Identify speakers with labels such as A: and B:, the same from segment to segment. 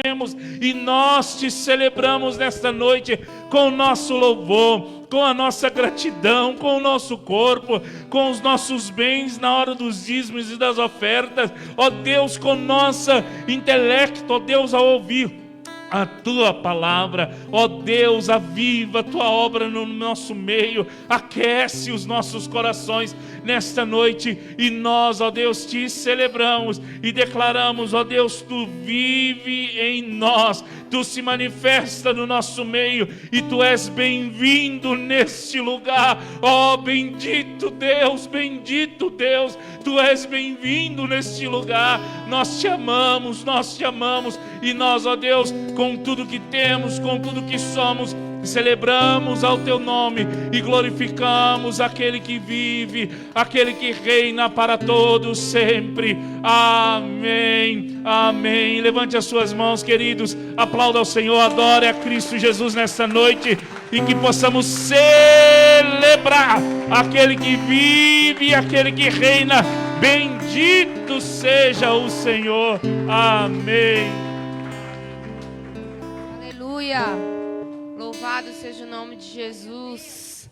A: E nós te celebramos nesta noite com o nosso louvor, com a nossa gratidão, com o nosso corpo, com os nossos bens na hora dos dízimos e das ofertas. Ó Deus, com nosso intelecto, ó Deus, ao ouvir a tua palavra, ó Deus, aviva a tua obra no nosso meio, aquece os nossos corações nesta noite, e nós, ó Deus, te celebramos e declaramos, ó Deus, tu vive em nós, tu se manifesta no nosso meio, e tu és bem-vindo neste lugar. Ó bendito Deus, tu és bem-vindo neste lugar. Nós te amamos, e nós, ó Deus, com tudo que temos, com tudo que somos, celebramos ao teu nome e glorificamos aquele que vive, aquele que reina para todos sempre. Amém, amém. Levante as suas mãos, queridos, aplauda ao Senhor, adore a Cristo Jesus nesta noite, e que possamos celebrar aquele que vive, aquele que reina. Bendito seja o Senhor. Amém.
B: Aleluia. Louvado seja o nome de Jesus.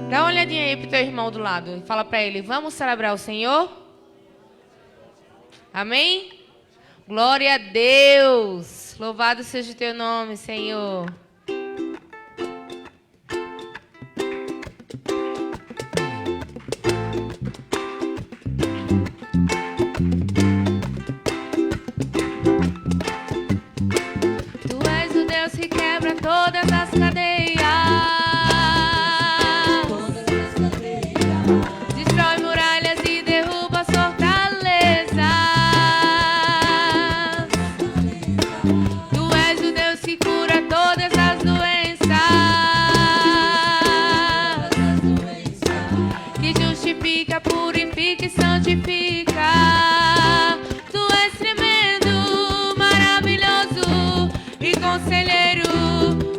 B: Dá uma olhadinha aí pro teu irmão do lado e fala para ele: vamos celebrar o Senhor? Amém? Glória a Deus. Louvado seja o teu nome, Senhor. Todas as cadeias, destrói muralhas e derruba as fortalezas. Tu és o Deus que cura todas as doenças, que justifica, purifica e santifica. Tu és tremendo, maravilhoso e conselheiro,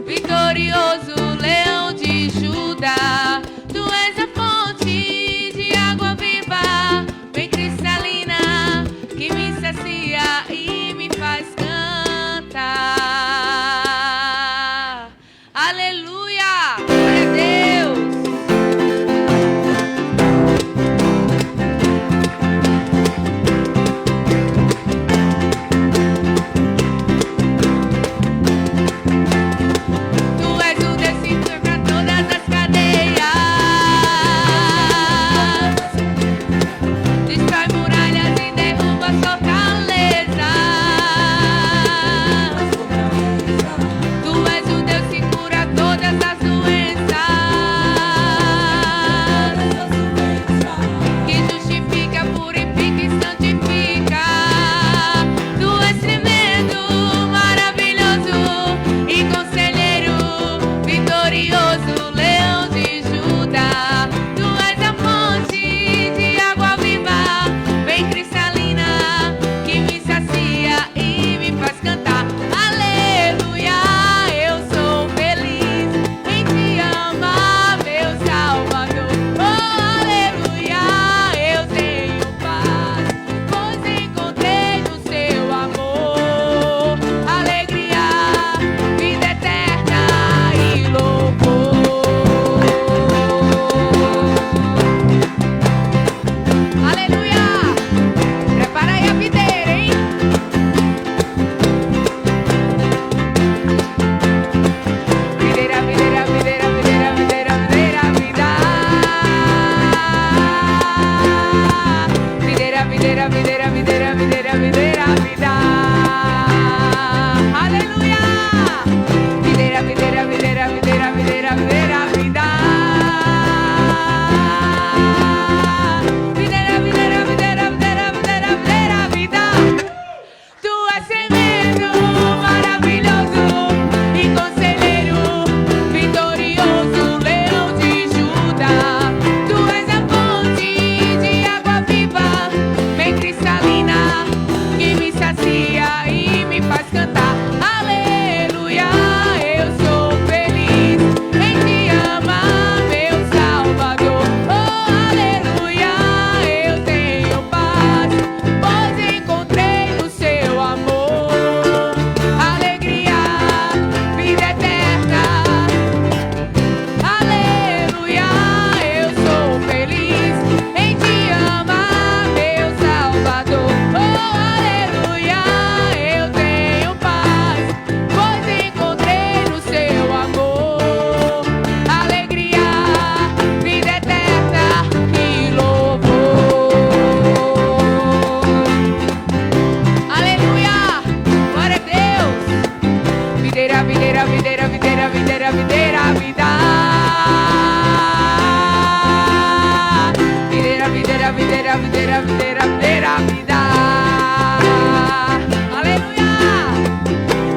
B: vitorioso, leão de Judá. Tu és a fonte de água viva, bem cristalina, que me sacia e me faz cantar. Aleluia! Glória a Deus! videira, videira, videira, videira, vida. Videira, videira, videira, videira, videira, videira, vida. Aleluia.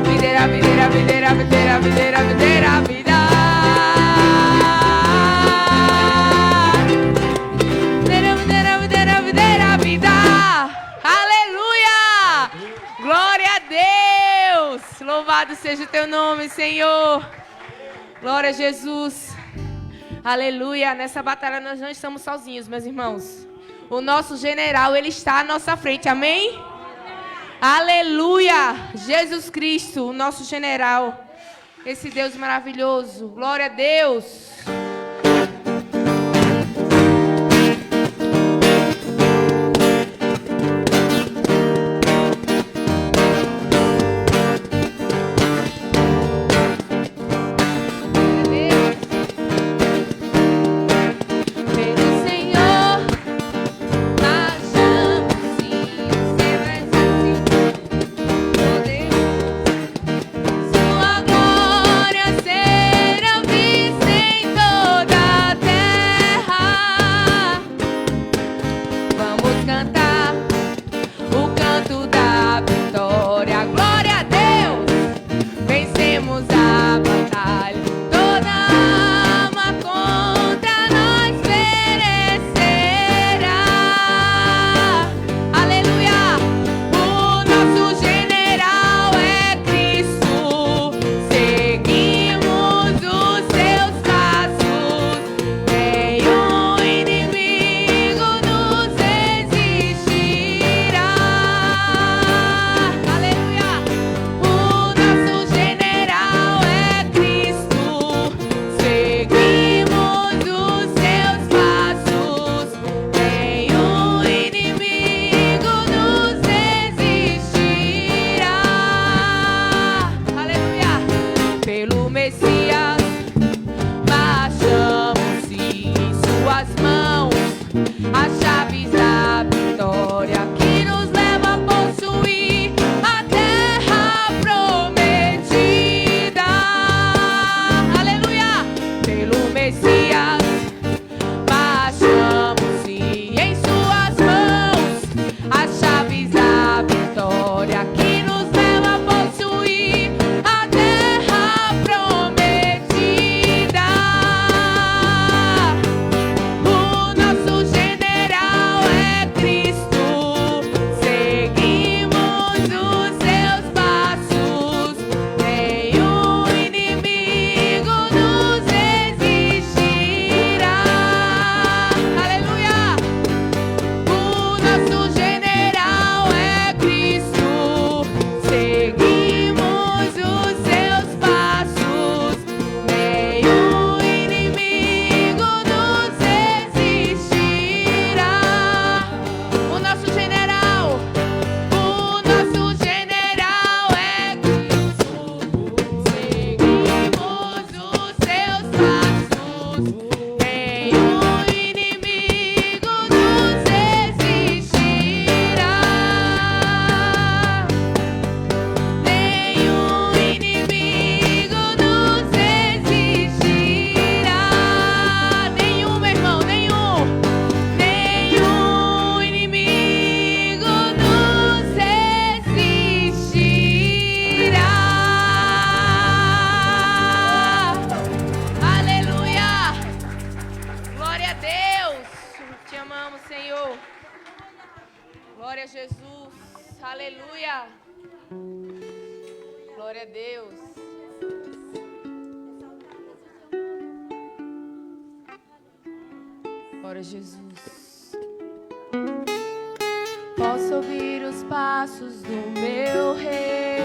B: Videira, videira, videira, videira, videira, videira, vida. Videira, videira, videira, videira, vida. Aleluia. Glória a Deus. Louvado seja o teu nome, Senhor. Glória a Jesus. Aleluia. Nessa batalha nós não estamos sozinhos, meus irmãos. O nosso general, ele está à nossa frente. Amém? Aleluia. Jesus Cristo, o nosso general. Esse Deus maravilhoso. Glória a Deus. Glória a Jesus. Aleluia. Glória a Deus. Glória a Jesus. Posso ouvir os passos do meu rei.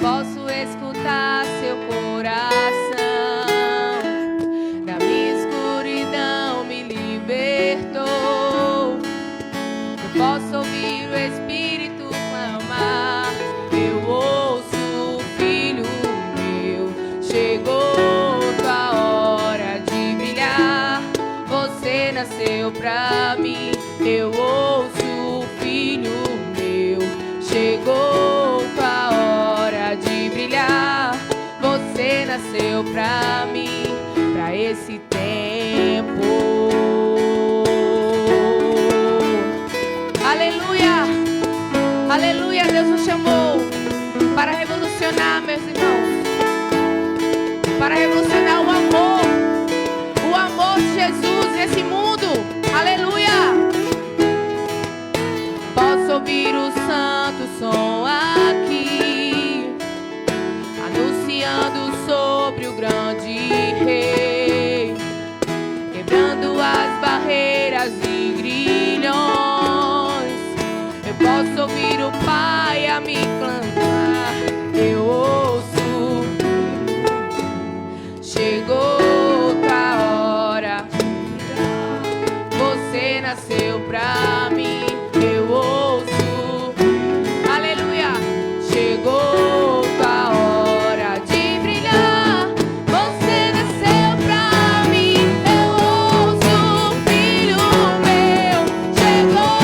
B: Posso escutar seu coração. Da minha escuridão me libertou. Eu posso ouvir o Espírito clamar. Eu ouço, filho meu, chegou tua hora de brilhar. Você nasceu pra mim. Eu ouço, filho meu, chegou tua hora de brilhar. nasceu pra mim, pra esse tempo. Aleluia, aleluia. Deus nos chamou para revolucionar, meus irmãos, para revolucionar o amor de Jesus nesse mundo. Aleluia. Posso ouvir o santo som aqui, anunciando sobre o grande rei, quebrando as barreiras e grilhões. Eu posso ouvir o Pai a me clamar. Eu ouço, chegou tua hora, você nasceu pra mim. Eu ouço, aleluia, chegou tua hora de brilhar, você nasceu pra mim. Eu ouço, filho meu, chegou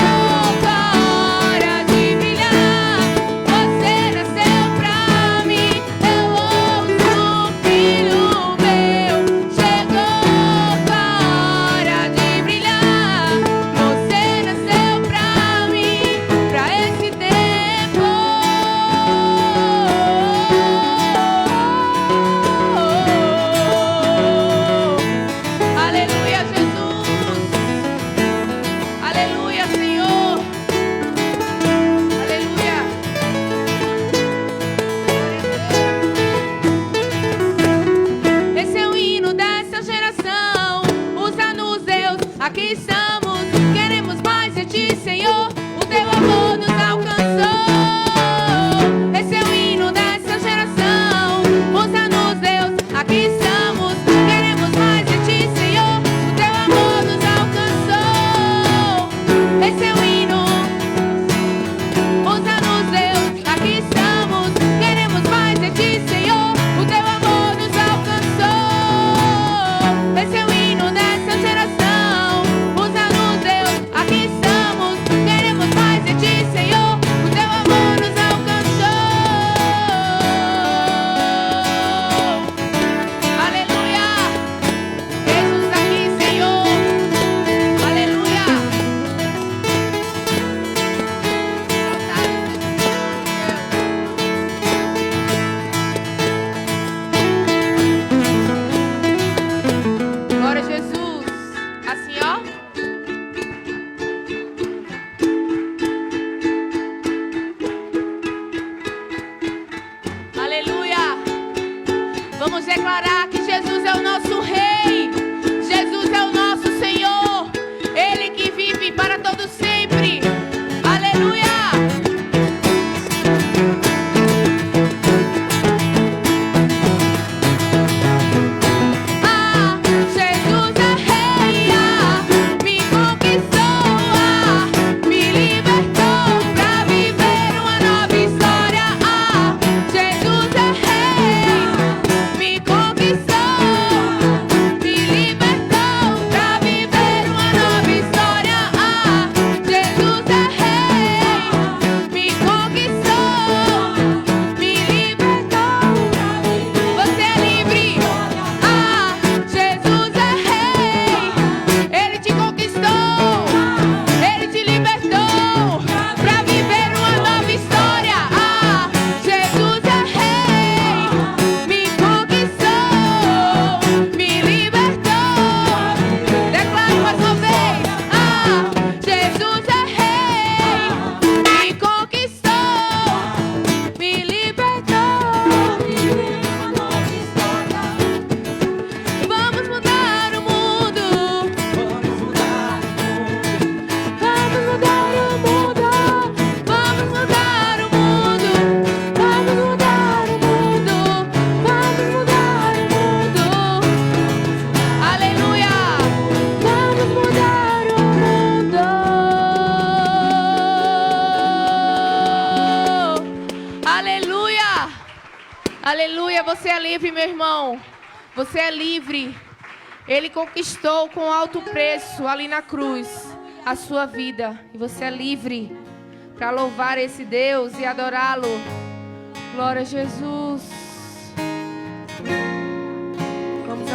B: tua hora de brilhar, você nasceu pra mim. Eu ouço, filho meu, chegou tua hora de brilhar, você nasceu pra mim, pra esse tempo. Aleluia, Jesus. Aleluia, Senhor. Aleluia. Esse é o hino dessa geração. Usa-nos, Deus, aqui estamos. Queremos mais de ti, Senhor. O teu amor nos alcançou. Esse é o hino dessa geração. Usa-nos, Deus, aqui estamos. Queremos mais de ti, Senhor. O teu amor nos alcançou. Esse é o hino. Usa-nos, Deus, aqui estamos. Queremos mais de ti, Senhor. O teu amor nos alcançou. Esse é o hino dessa geração. Usa-nos, Deus, aqui estamos. Queremos mais de ti, Senhor. O teu amor nos alcançou. Aleluia. Jesus aqui, Senhor. Aleluia. Glória a Jesus. Assim, ó. Aleluia. Vamos declarar que Jesus é o nosso Rei. Jesus é o nosso Senhor. Ele que vive para todo sempre. Aleluia. Ah, Jesus é Rei, me conquistou, me libertou pra viver uma nova história. Ah, Jesus é Rei, me conquistou, me libertou pra viver uma nova história. Ah, Jesus é Rei, me conquistou, me libertou. Você é livre. Ah, Jesus é Rei. Ele te conquistou, Ele te libertou pra viver uma nova história. Ah, Jesus é Rei. Me conquistou, me libertou. Declaro mais uma vez. Ah, Jesus é Rei. Me conquistou, me libertou. Vamos mudar o mundo. Vamos mudar o mundo. Vamos mudar o mundo. Vamos mudar o mundo. Vamos mudar o mundo. Aleluia. Vamos mudar o mundo. Aleluia. Aleluia. Você é livre, meu irmão. Você é livre. Ele conquistou com alto preço ali na cruz a sua vida. E você é livre para louvar esse Deus e adorá-lo. Glória a Jesus.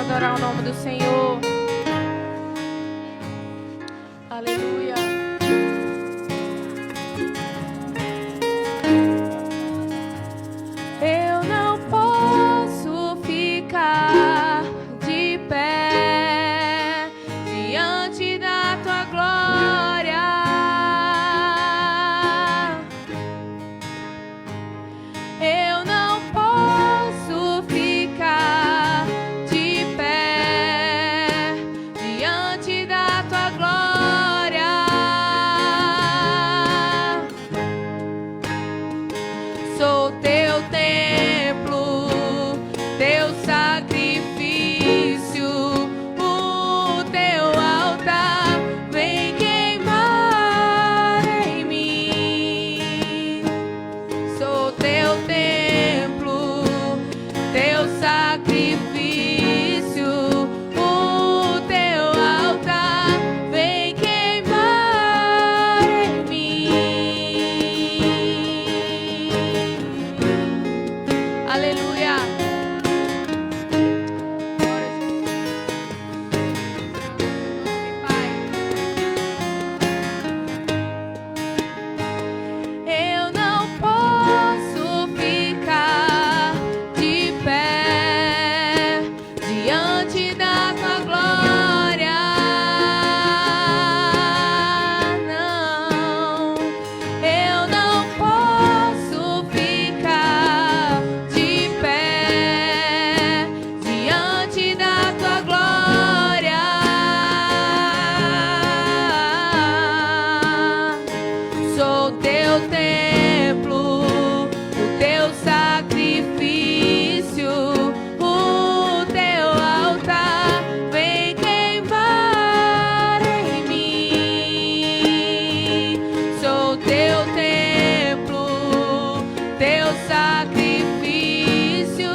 B: adorar o nome do Senhor. Aleluia. Eu não posso ficar de pé diante da tua glória. Eu não posso ficar de pé diante da tua glória. Sou teu templo, teu sacrifício, o teu altar vem queimar em mim. Sou teu templo, teu sacrifício, o teu altar vem queimar em mim. Aleluia. Glória a Jesus. Pai. Eu não posso ficar de pé diante da tua glória. Não, eu não posso ficar de pé diante da tua glória. Sou teu templo, o teu sacrifício, o teu altar vem queimar em mim. Sou teu templo, teu sacrifício,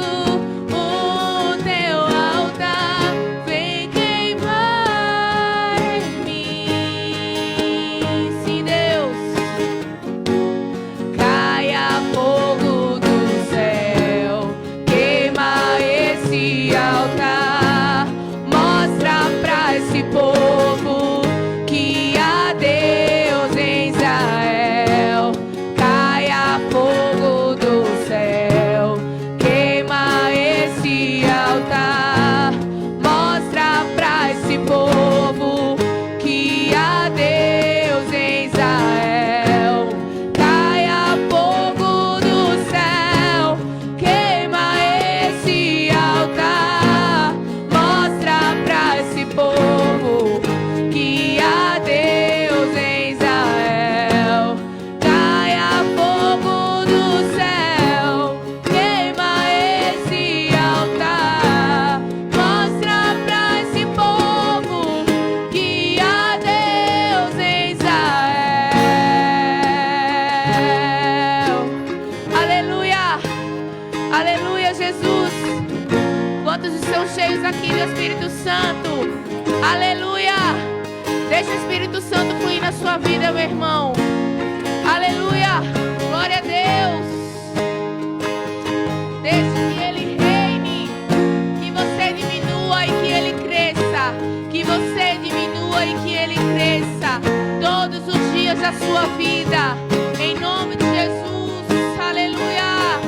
B: o teu altar vem queimar em mim. Sim, Deus. Caia fogo do céu, queima esse altar, mostra pra esse povo que há Deus em Israel. Caia fogo do céu, queima esse altar, mostra pra esse povo que há Deus em Israel. Caia fogo do céu, queima esse altar, mostra pra esse povo que há Deus em Israel. Caia fogo do céu, queima esse altar, mostra pra esse povo que há Deus em Israel. Aleluia, aleluia, Jesus. Quantos estão cheios aqui do Espírito Santo? Aleluia. Deixa o Espírito Santo fluir na sua vida, meu irmão. Aleluia, glória a Deus. Deixe que Ele reine, que você diminua e que Ele cresça, que você diminua e que Ele cresça todos os dias da sua vida, em nome de Jesus. Aleluia.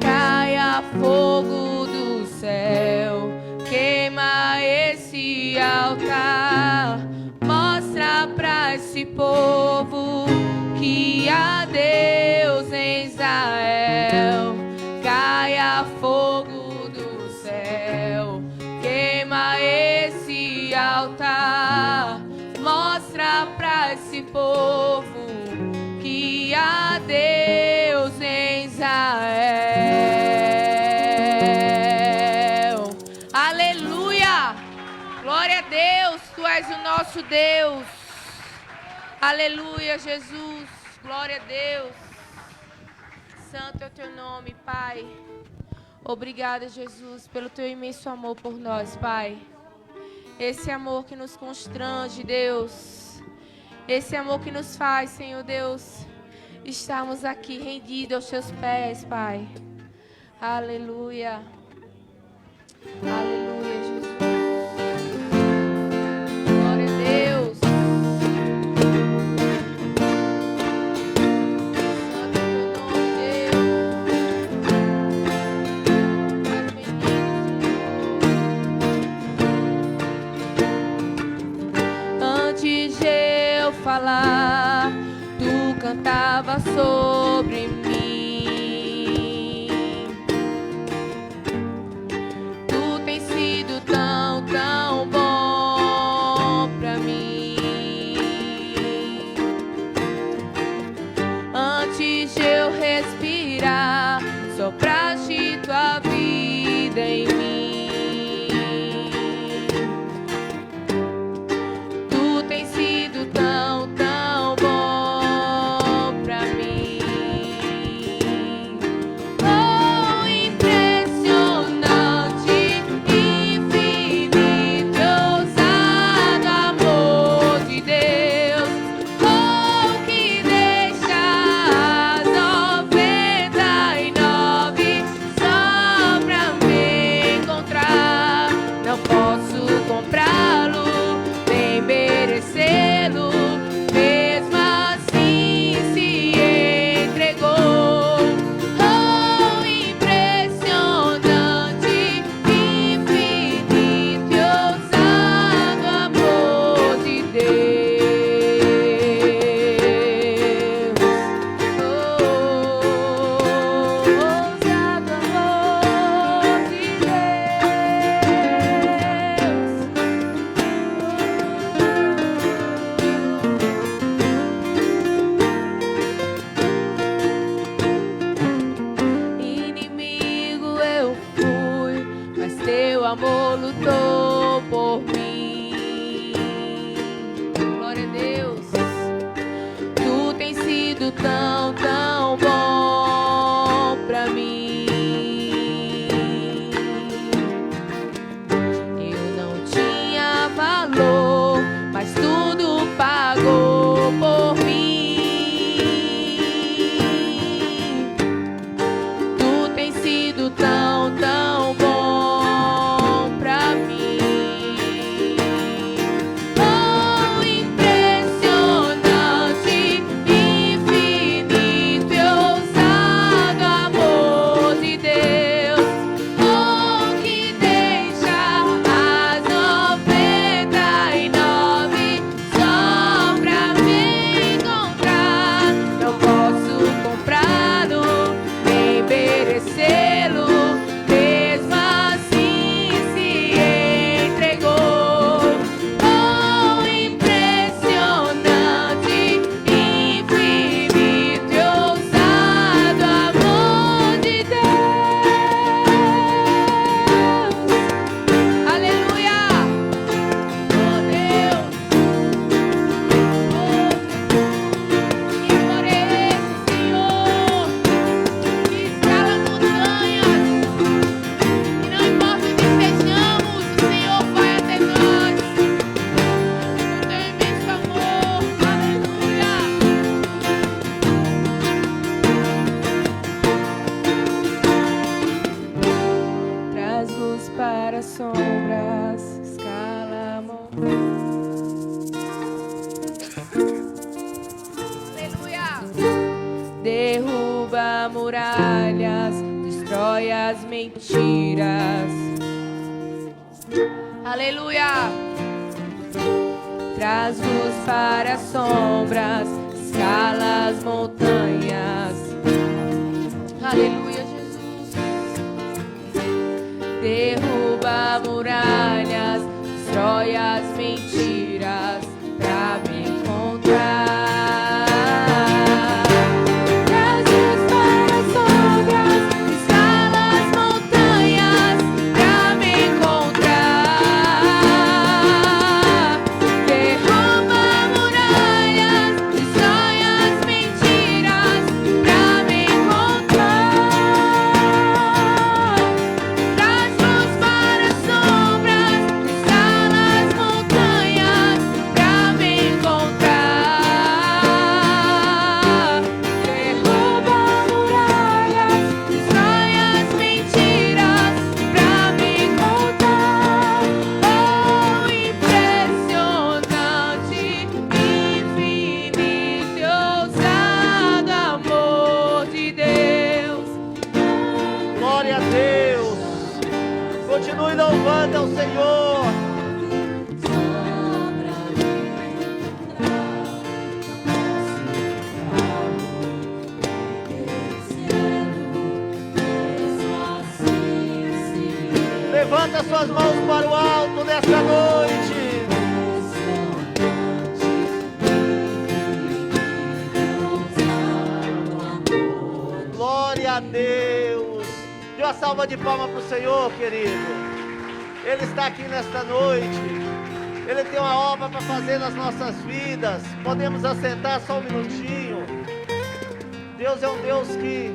B: Caia fogo do céu, queima esse altar, mostra pra esse povo que há Deus em Israel. Caia fogo do céu, queima esse altar, mostra pra esse povo que há Deus em Israel. Aleluia! Glória a Deus, Tu és o nosso Deus. Aleluia, Jesus. Glória a Deus. Santo é o Teu nome, Pai. Obrigada, Jesus, pelo Teu imenso amor por nós, Pai. Esse amor que nos constrange, Deus. Esse amor que nos faz, Senhor Deus, estarmos aqui rendidos aos Teus pés, Pai. Aleluia. Aleluia, Jesus. Glória a Deus. Santo é teu nome, Deus. Antes de eu falar, tu cantava sobre mim. Tu tens sido tão, tão bom pra mim. Antes de eu respirar, sopraste tua vida em mim. Tu tens sido tão, tão bom pra mim. Oh, impressionante, infinito, ousado amor de Deus. Oh, que deixa as 99 só pra me encontrar. Não posso comprá-lo, nem merecê-lo, mesmo assim se entregou. Oh, impressionante, infinito e ousado amor de Deus. Oh, ousado amor de Inimigo eu fui, mas teu amor lutou por mim. Glória a Deus. Tu tens sido tão, tão bom pra mim. Eu não tinha valor, mas tudo pagou por mim. Tu tens sido tão, tão bom pra mim. Oh, impressionante, infinito e ousado amor de Deus. Oh, que deixa as 99 só pra me encontrar. Não posso comprá-lo, nem merecê-lo, mesmo assim se entregou. Oh, impressionante, infinito e ousado amor de Deus. Aleluia. Oh, Deus. E por esse Senhor que escala montanhas, e não importa onde estejamos, o Senhor vai até nós. Com teu imenso amor, aleluia. Traz luz para as sombras, escala a Aleluia. Derruba muralhas, destrói as mentiras. Aleluia. Traz luz para as sombras, escala as montanhas. Aleluia, Jesus. Derruba muralhas, destrói as mentiras pra me encontrar. Traz luz para as sombras, escala as montanhas pra me encontrar. Derruba muralhas, destrói as mentiras pra me encontrar.
C: Continue louvando ao Senhor. Levanta suas mãos para o alto nesta noite. Glória a Deus. Dê uma salva de palmas para o Senhor, querido. Ele está aqui nesta noite. Ele tem uma obra para fazer nas nossas vidas. Podemos assentar só um minutinho. Deus é um Deus que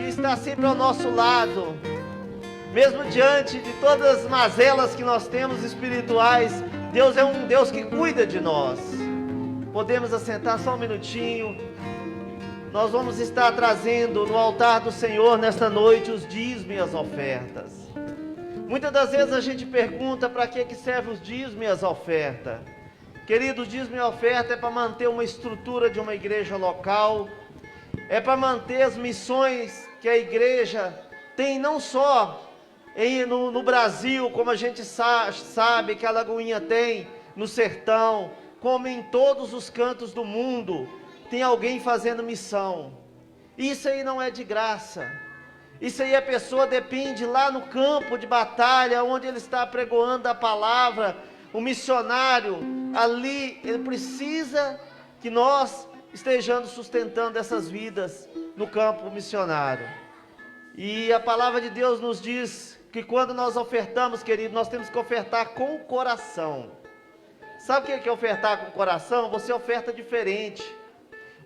C: está sempre ao nosso lado. Mesmo diante de todas as mazelas que nós temos espirituais, Deus é um Deus que cuida de nós. Podemos assentar só um minutinho. Nós vamos estar trazendo no altar do Senhor nesta noite os dízimos e as ofertas. Muitas das vezes a gente pergunta para que serve os dízimos e as ofertas. Querido, o dízimo e a oferta é para manter uma estrutura de uma igreja local, é para manter as missões que a igreja tem, não só no Brasil, como a gente sabe que a Lagoinha tem no sertão, como em todos os cantos do mundo, tem alguém fazendo missão. Isso aí não é de graça. Isso aí a pessoa depende lá no campo de batalha, onde ele está pregoando a palavra. O missionário ali, ele precisa que nós estejamos sustentando essas vidas no campo missionário. E a palavra de Deus nos diz que quando nós ofertamos, querido, nós temos que ofertar com o coração. Sabe o que é ofertar com o coração? Você oferta diferente.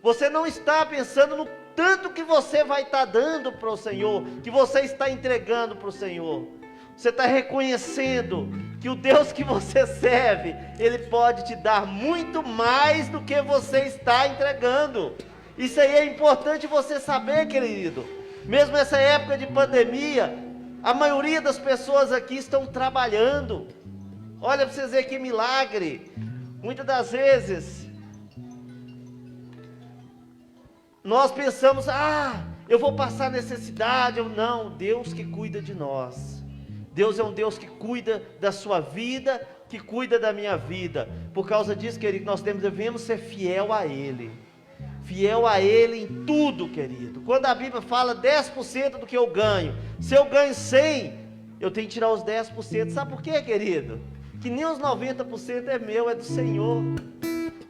C: Você não está pensando no tanto que você vai estar dando para o Senhor, que você está entregando para o Senhor. Você está reconhecendo que o Deus que você serve, Ele pode te dar muito mais do que você está entregando. Isso aí é importante você saber, querido. Mesmo nessa época de pandemia, a maioria das pessoas aqui estão trabalhando. Olha para vocês verem que milagre. Muitas das vezes nós pensamos, eu vou passar necessidade. Não, Deus que cuida de nós. Deus é um Deus que cuida da sua vida, que cuida da minha vida. Por causa disso, querido, nós devemos ser fiel a Ele. Fiel a Ele em tudo, querido. Quando a Bíblia fala 10% do que eu ganho, se eu ganho 100, eu tenho que tirar os 10%. Sabe por quê, querido? Que nem os 90% é meu, é do Senhor.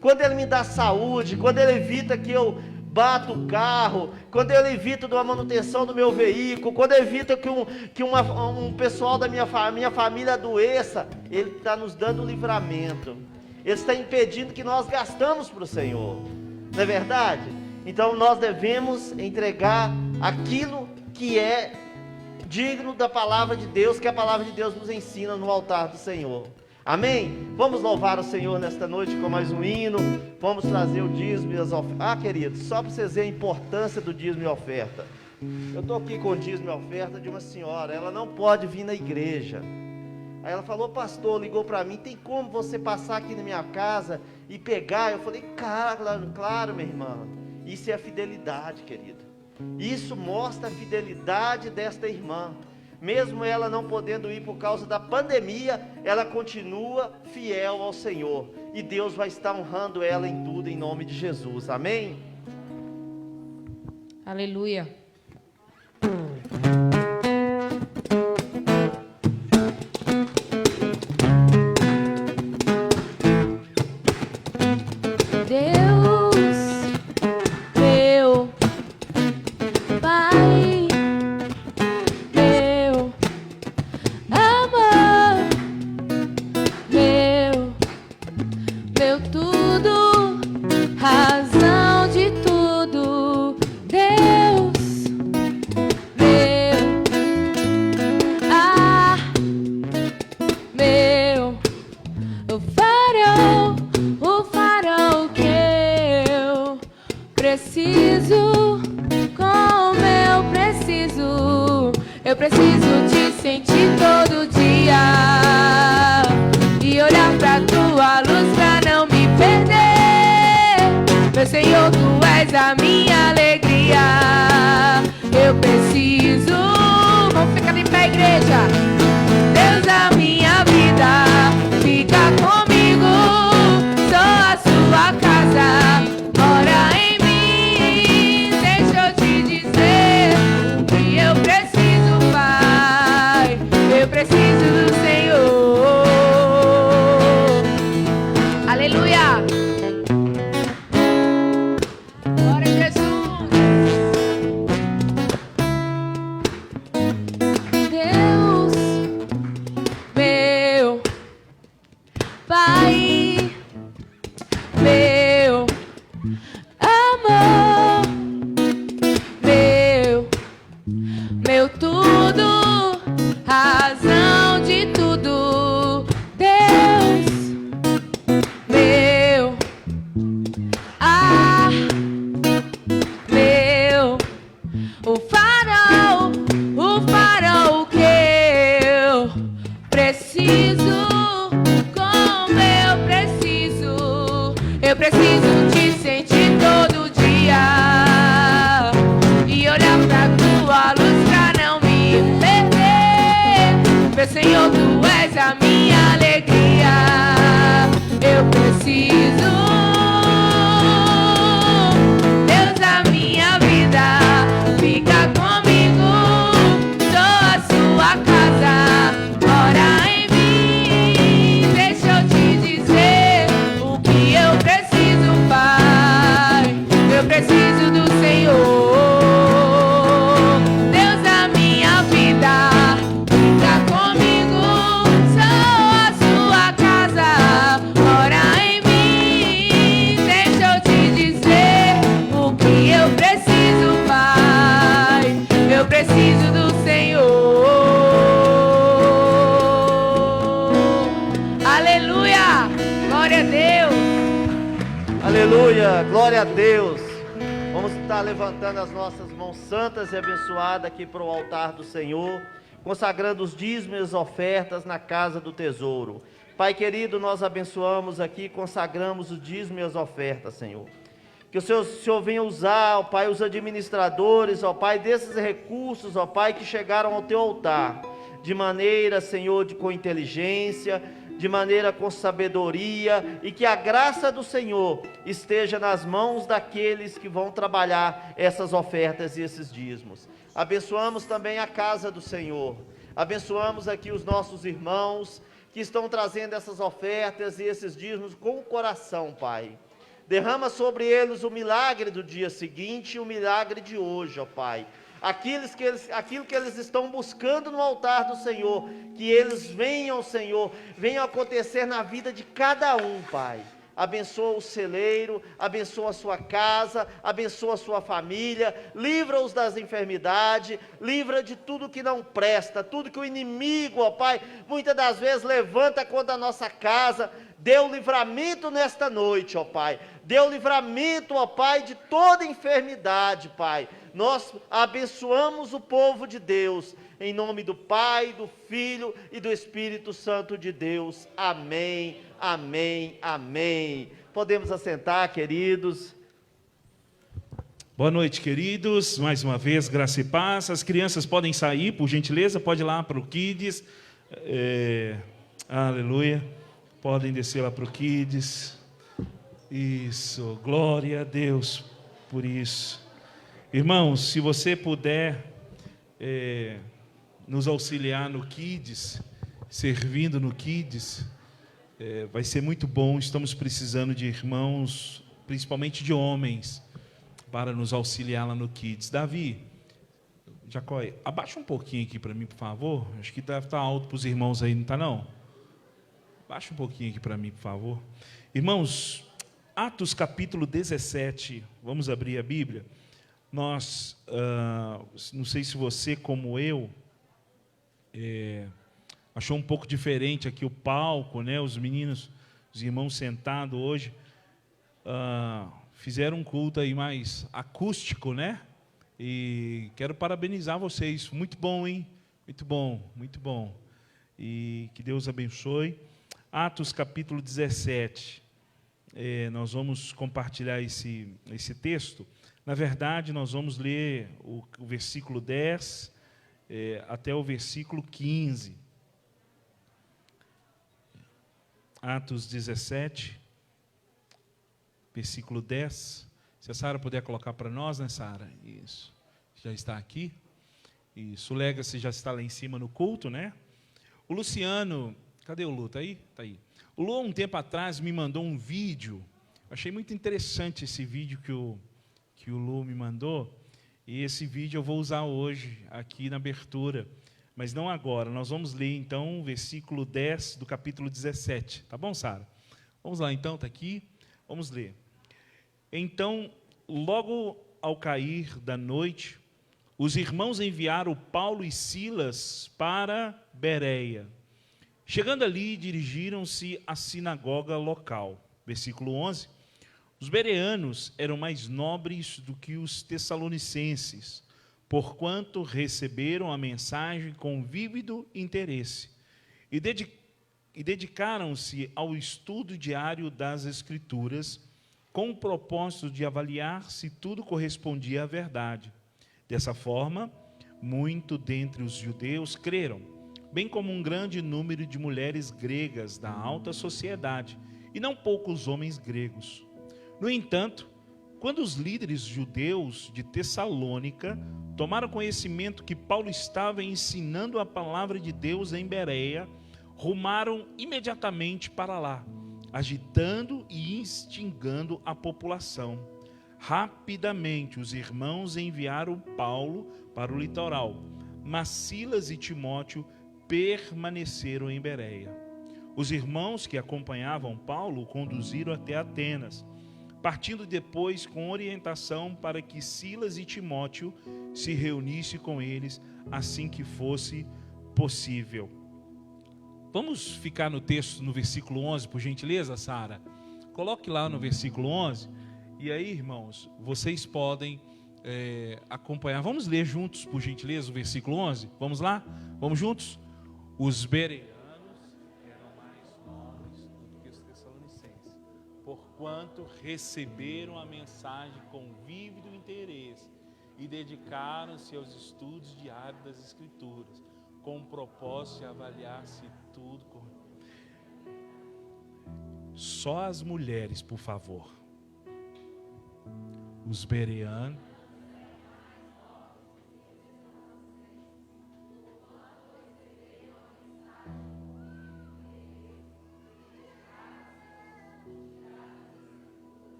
C: Quando Ele me dá saúde, quando Ele evita que eu bato o carro, quando Ele evita de uma manutenção do meu veículo, quando Ele evita que um pessoal da minha família adoeça, Ele está nos dando livramento. Ele está impedindo que nós gastamos para o Senhor. Não é verdade? Então nós devemos entregar aquilo que é digno da palavra de Deus, que a palavra de Deus nos ensina no altar do Senhor. Amém? Vamos louvar o Senhor nesta noite com mais um hino. Vamos trazer o dízimo e as ofertas. Queridos, só para vocês verem a importância do dízimo e oferta. Eu estou aqui com o dízimo e oferta de uma senhora. Ela não pode vir na igreja. Aí ela falou, pastor, ligou para mim, tem como você passar aqui na minha casa e pegar? Eu falei, claro, minha irmã. Isso é a fidelidade, querido. Isso mostra a fidelidade desta irmã. Mesmo ela não podendo ir por causa da pandemia, ela continua fiel ao Senhor. E Deus vai estar honrando ela em tudo, em nome de Jesus. Amém?
B: Aleluia.
D: Eu preciso te sentir todo dia e olhar pra tua luz pra não me perder. Meu Senhor, tu és a minha alegria. Eu preciso, vamos ficar em pé, igreja. meu tudo, razão de tudo, Deus, meu, meu, o farol que eu preciso, como eu preciso te sentir todo dia e olhar pra tua luz pra não me perder. Meu Senhor, tu és a minha alegria. Eu preciso, Deus da minha vida, fica comigo, sou a sua casa, ora em mim, deixa eu te dizer o que eu preciso, Pai. Eu preciso do Senhor, Deus da minha vida, fica comigo, sou a sua casa, ora em mim, deixa eu te dizer o que eu preciso, Pai. Eu preciso do Senhor. Aleluia! Glória a Deus!
C: Aleluia, glória a Deus. Vamos estar levantando as nossas mãos santas e abençoadas aqui para o altar do Senhor, consagrando os dízimos e as ofertas na casa do tesouro. Pai querido, nós abençoamos aqui, consagramos o dízimo e as ofertas, Senhor. Que o Senhor venha usar, ó Pai, os administradores, ó Pai, desses recursos, ó Pai, que chegaram ao Teu altar, de maneira, Senhor, com inteligência, de maneira com sabedoria, e que a graça do Senhor esteja nas mãos daqueles que vão trabalhar essas ofertas e esses dízimos. Abençoamos também a casa do Senhor, abençoamos aqui os nossos irmãos que estão trazendo essas ofertas e esses dízimos com o coração, Pai. Derrama sobre eles o milagre do dia seguinte e o milagre de hoje, ó Pai. Aquilo que eles estão buscando no altar do Senhor, que eles venham, Senhor, venham acontecer na vida de cada um, Pai. Abençoa o celeiro, abençoa a sua casa, abençoa a sua família, livra-os das enfermidades, livra de tudo que não presta, tudo que o inimigo, ó Pai, muitas das vezes levanta contra a nossa casa. Dê o livramento nesta noite, ó Pai. Dê o livramento, ó Pai, de toda enfermidade, Pai. Nós abençoamos o povo de Deus, em nome do Pai, do Filho e do Espírito Santo de Deus. Amém, amém, amém. Podemos assentar, queridos.
A: Boa noite, queridos. Mais uma vez, graça e paz. As crianças podem sair, por gentileza, pode ir lá para o Kids. Aleluia. Podem descer lá para o Kids. Isso, glória a Deus por isso. Irmãos, se você puder nos auxiliar no Kids, servindo no Kids, vai ser muito bom. Estamos precisando de irmãos, principalmente de homens, para nos auxiliar lá no Kids. Davi, Jacói, abaixa um pouquinho aqui para mim, por favor. Acho que deve estar alto para os irmãos aí, não está não? Baixa um pouquinho aqui para mim, por favor. Irmãos, Atos capítulo 17, vamos abrir a Bíblia. Nós, não sei se você, como eu, achou um pouco diferente aqui o palco, né? Os meninos, os irmãos sentados hoje, fizeram um culto aí mais acústico, né? E quero parabenizar vocês. Muito bom, hein? Muito bom, muito bom. E que Deus abençoe. Atos capítulo 17. Nós vamos compartilhar esse texto. Na verdade, nós vamos ler o versículo 10 até o versículo 15. Atos 17, versículo 10. Se a Sara puder colocar para nós, né, Sara? Isso. Já está aqui. Isso. O Legacy já está lá em cima no culto, né? O Luciano, cadê o Lu? Está aí? Está aí. O Lu, um tempo atrás, me mandou um vídeo. Achei muito interessante esse vídeo que o Lu me mandou. E esse vídeo eu vou usar hoje, aqui na abertura. Mas não agora. Nós vamos ler, então, o versículo 10 do capítulo 17. Tá bom, Sara? Vamos lá, então, está aqui. Vamos ler. Então, logo ao cair da noite, os irmãos enviaram Paulo e Silas para Bereia. Chegando ali, dirigiram-se à sinagoga local. Versículo 11. Os bereanos eram mais nobres do que os tessalonicenses, porquanto receberam a mensagem com vívido interesse e dedicaram-se ao estudo diário das Escrituras, com o propósito de avaliar se tudo correspondia à verdade. Dessa forma, muito dentre os judeus creram, bem como um grande número de mulheres gregas da alta sociedade, e não poucos homens gregos. No entanto, quando os líderes judeus de Tessalônica tomaram conhecimento que Paulo estava ensinando a palavra de Deus em Bereia, rumaram imediatamente para lá, agitando e instigando a população. Rapidamente os irmãos enviaram Paulo para o litoral, mas Silas e Timóteo permaneceram em Bereia. Os irmãos que acompanhavam Paulo o conduziram até Atenas, partindo depois com orientação para que Silas e Timóteo se reunissem com eles assim que fosse possível. Vamos ficar no texto, no versículo 11, por gentileza, Sara? Coloque lá no versículo 11. E aí, irmãos, vocês podem acompanhar. Vamos ler juntos, por gentileza, o versículo 11? Vamos lá? Vamos juntos? Os bereanos eram mais nobres do que os tessalonicenses, porquanto receberam a mensagem com vívido interesse e dedicaram-se aos estudos diários das Escrituras, com o propósito de avaliar se tudo... Só as mulheres, por favor. Os bereanos.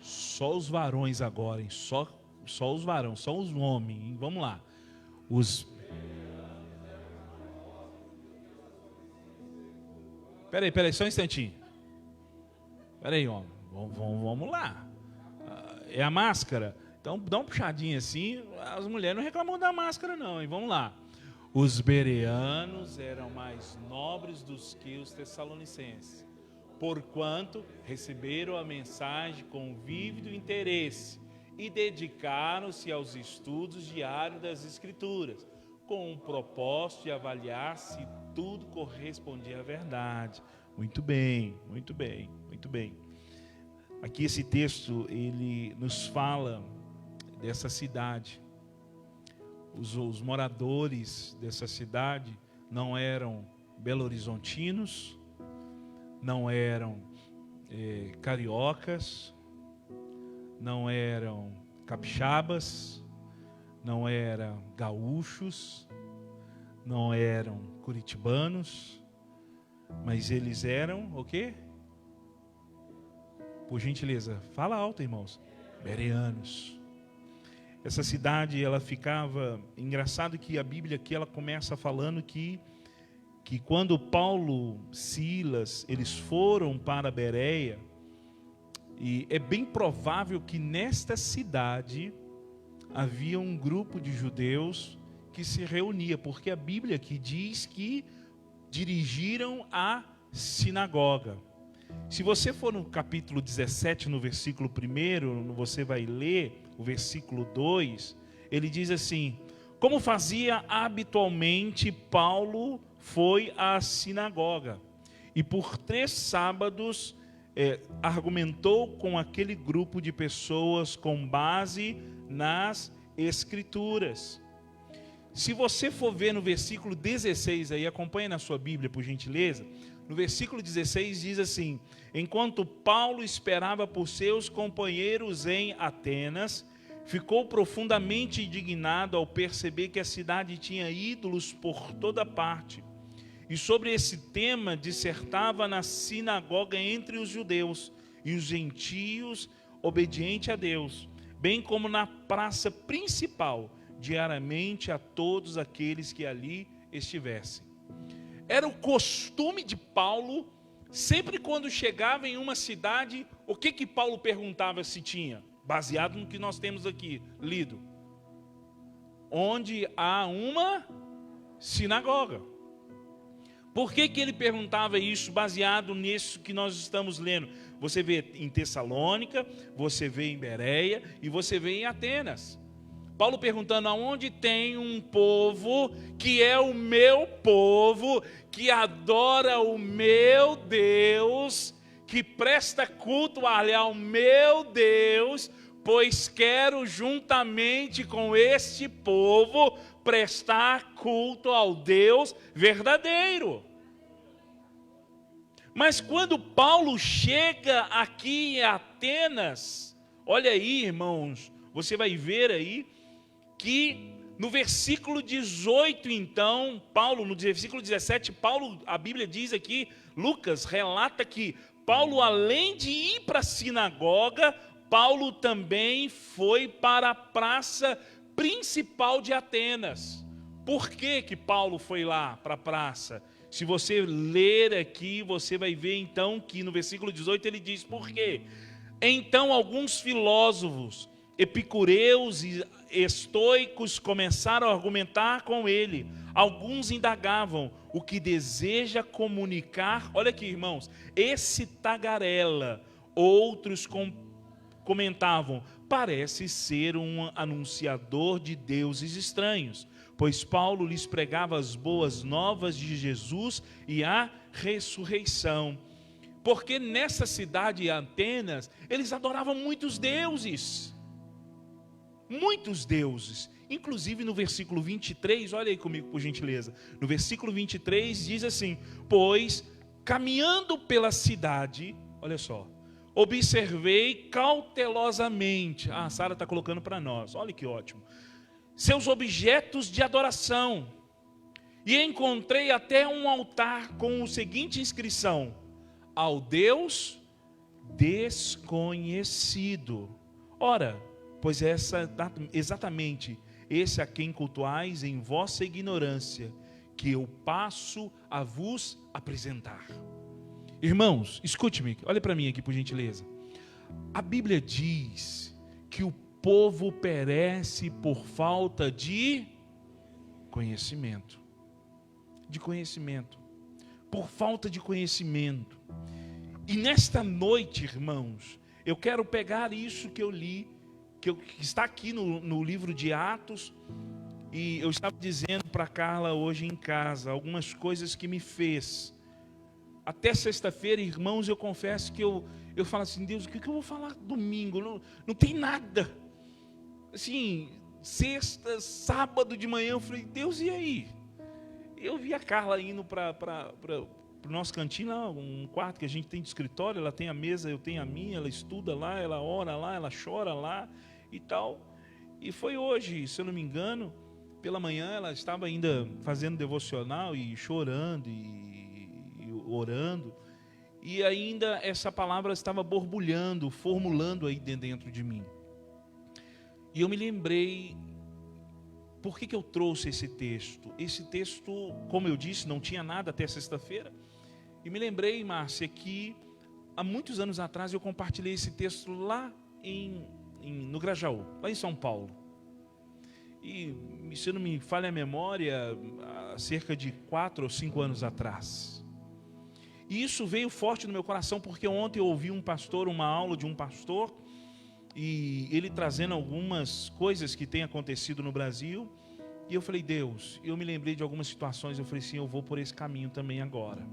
A: Só os varões agora, hein? Só os varões, só os homens, hein? Vamos lá. Peraí, só um instantinho. Peraí, homem. Vamos lá. É a máscara? Então dá uma puxadinha assim. As mulheres não reclamam da máscara não, hein? Vamos lá. Os bereanos eram mais nobres do que os tessalonicenses, porquanto receberam a mensagem com vívido interesse e dedicaram-se aos estudos diários das Escrituras, com o propósito de avaliar se tudo correspondia à verdade. Muito bem, muito bem, muito bem. Aqui esse texto, ele nos fala dessa cidade. Os moradores dessa cidade não eram belo-horizontinos, não eram cariocas, não eram capixabas, não eram gaúchos, não eram curitibanos, mas eles eram o quê? Por gentileza, fala alto, irmãos. Bereanos. Essa cidade, ela ficava... Engraçado que a Bíblia aqui, ela começa falando que quando Paulo, Silas, eles foram para Bereia, e é bem provável que nesta cidade havia um grupo de judeus que se reunia, porque a Bíblia aqui diz que dirigiram a sinagoga. Se você for no capítulo 17, no versículo 1, você vai ler o versículo 2, ele diz assim: como fazia habitualmente, Paulo foi à sinagoga, e por 3 sábados argumentou com aquele grupo de pessoas com base nas Escrituras. Se você for ver no versículo 16 aí, acompanhe na sua Bíblia, por gentileza. No versículo 16 diz assim: enquanto Paulo esperava por seus companheiros em Atenas, ficou profundamente indignado ao perceber que a cidade tinha ídolos por toda parte. E sobre esse tema dissertava na sinagoga entre os judeus e os gentios obedientes a Deus, bem como na praça principal, diariamente a todos aqueles que ali estivessem. Era o costume de Paulo sempre quando chegava em uma cidade, o que Paulo perguntava se tinha? Baseado no que nós temos aqui, lido. Onde há uma sinagoga. Por que ele perguntava isso baseado nisso que nós estamos lendo? Você vê em Tessalônica, você vê em Bereia e você vê em Atenas. Paulo perguntando aonde tem um povo que é o meu povo, que adora o meu Deus, que presta culto ao meu Deus, pois quero juntamente com este povo prestar culto ao Deus verdadeiro. Mas quando Paulo chega aqui em Atenas, olha aí, irmãos, você vai ver aí que no versículo 18, então, Paulo, no versículo 17, Paulo, a Bíblia diz aqui, Lucas relata que Paulo, além de ir para a sinagoga, Paulo também foi para a praça principal de Atenas. Por que Paulo foi lá para a praça? Se você ler aqui, você vai ver então que no versículo 18 ele diz por quê? Então alguns filósofos, epicureus e estoicos começaram a argumentar com ele. Alguns indagavam o que deseja comunicar. Olha aqui, irmãos, esse tagarela. Outros comentavam, parece ser um anunciador de deuses estranhos, pois Paulo lhes pregava as boas novas de Jesus e a ressurreição. Porque nessa cidade de Atenas, eles adoravam muitos deuses. Muitos deuses. Inclusive no versículo 23, olha aí comigo por gentileza. No versículo 23 diz assim, pois caminhando pela cidade, olha só, observei cautelosamente, a Sara está colocando para nós, olha que ótimo, seus objetos de adoração, e encontrei até um altar com a seguinte inscrição, ao Deus desconhecido. Ora, pois exatamente esse a quem cultuais em vossa ignorância, que eu passo a vos apresentar. Irmãos, escute-me, olha para mim aqui por gentileza. A Bíblia diz que o povo perece por falta de conhecimento. Por falta de conhecimento. E nesta noite, irmãos, eu quero pegar isso que eu li, que está aqui no livro de Atos, e eu estava dizendo para Carla hoje em casa, algumas coisas que me fez. Até sexta-feira, irmãos, eu confesso que eu falo assim, Deus, o que eu vou falar domingo? Não tem nada. Assim, sexta, sábado de manhã, eu falei, Deus, e aí? Eu vi a Carla indo para o nosso cantinho, lá, um quarto que a gente tem de escritório, ela tem a mesa, eu tenho a minha, ela estuda lá, ela ora lá, ela chora lá e tal. E foi hoje, se eu não me engano, pela manhã ela estava ainda fazendo devocional e chorando e orando, e ainda essa palavra estava borbulhando, formulando aí dentro de mim. E eu me lembrei, por que eu trouxe esse texto? Esse texto, como eu disse, não tinha nada até sexta-feira. E me lembrei, Márcia, que há muitos anos atrás eu compartilhei esse texto lá no Grajaú, lá em São Paulo. E se não me falha a memória, há cerca de 4 ou 5 anos atrás. E isso veio forte no meu coração, porque ontem eu ouvi uma aula de um pastor, e ele trazendo algumas coisas que têm acontecido no Brasil, e eu falei, Deus, eu me lembrei de algumas situações, eu falei assim, eu vou por esse caminho também agora,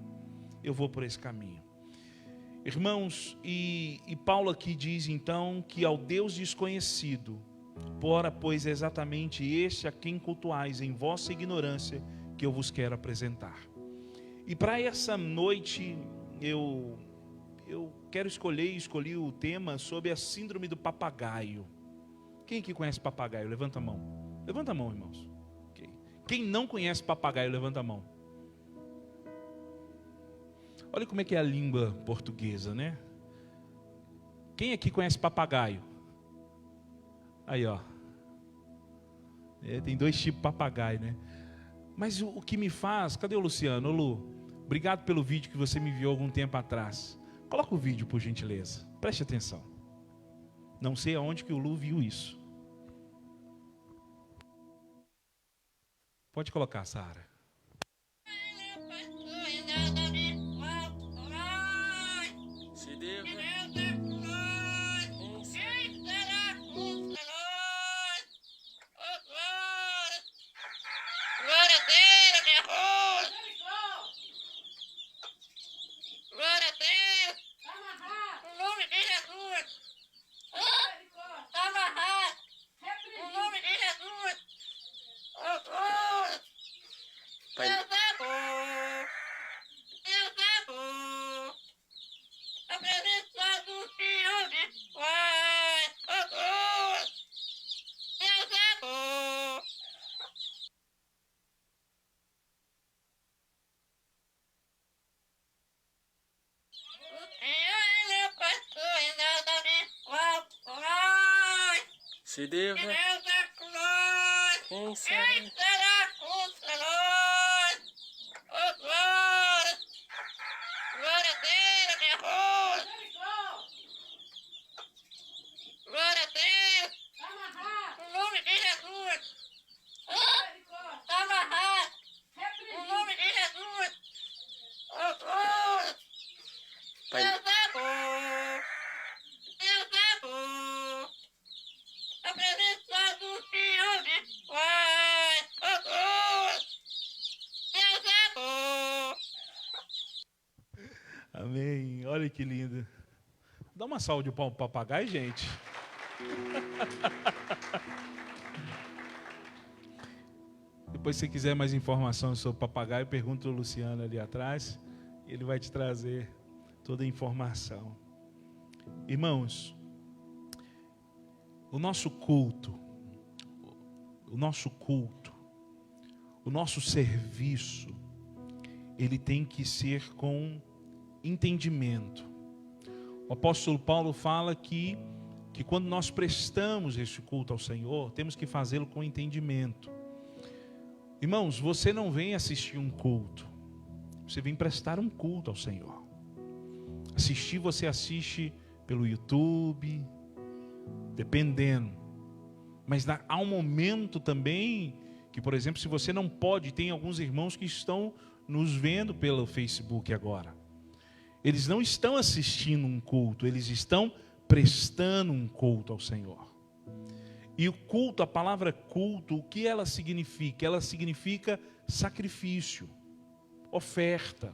A: eu vou por esse caminho. Irmãos, e Paulo aqui diz então, que ao Deus desconhecido, ora, pois é exatamente este a quem cultuais em vossa ignorância, que eu vos quero apresentar. E para essa noite, eu quero escolhi o tema sobre a síndrome do papagaio. Quem aqui conhece papagaio? Levanta a mão. Levanta a mão, irmãos. Quem não conhece papagaio, levanta a mão. Olha como é que é a língua portuguesa, né? Quem aqui conhece papagaio? Aí, ó. Tem 2 tipos de papagaio, né? Mas o que me faz... Cadê o Luciano? Ô, Lu? Obrigado pelo vídeo que você me enviou algum tempo atrás. Coloca o vídeo, por gentileza. Preste atenção. Não sei aonde que o Lu viu isso. Pode colocar, Sara.
E: Se deva, quem será?
A: Amém. Olha que lindo. Dá uma salva de palmas pro papagaio, gente. Depois, se você quiser mais informação sobre o papagaio, pergunta ao Luciano ali atrás. Ele vai te trazer toda a informação. Irmãos, o nosso culto, o nosso serviço, ele tem que ser com entendimento. O apóstolo Paulo fala que quando nós prestamos esse culto ao Senhor, temos que fazê-lo com entendimento. Irmãos, você não vem assistir um culto, você vem prestar um culto ao Senhor. Assistir, você assiste pelo YouTube, dependendo. Mas há um momento também que, por exemplo, se você não pode, tem alguns irmãos que estão nos vendo pelo Facebook agora. Eles não estão assistindo um culto, eles estão prestando um culto ao Senhor. E o culto, a palavra culto, o que ela significa? Ela significa sacrifício, oferta.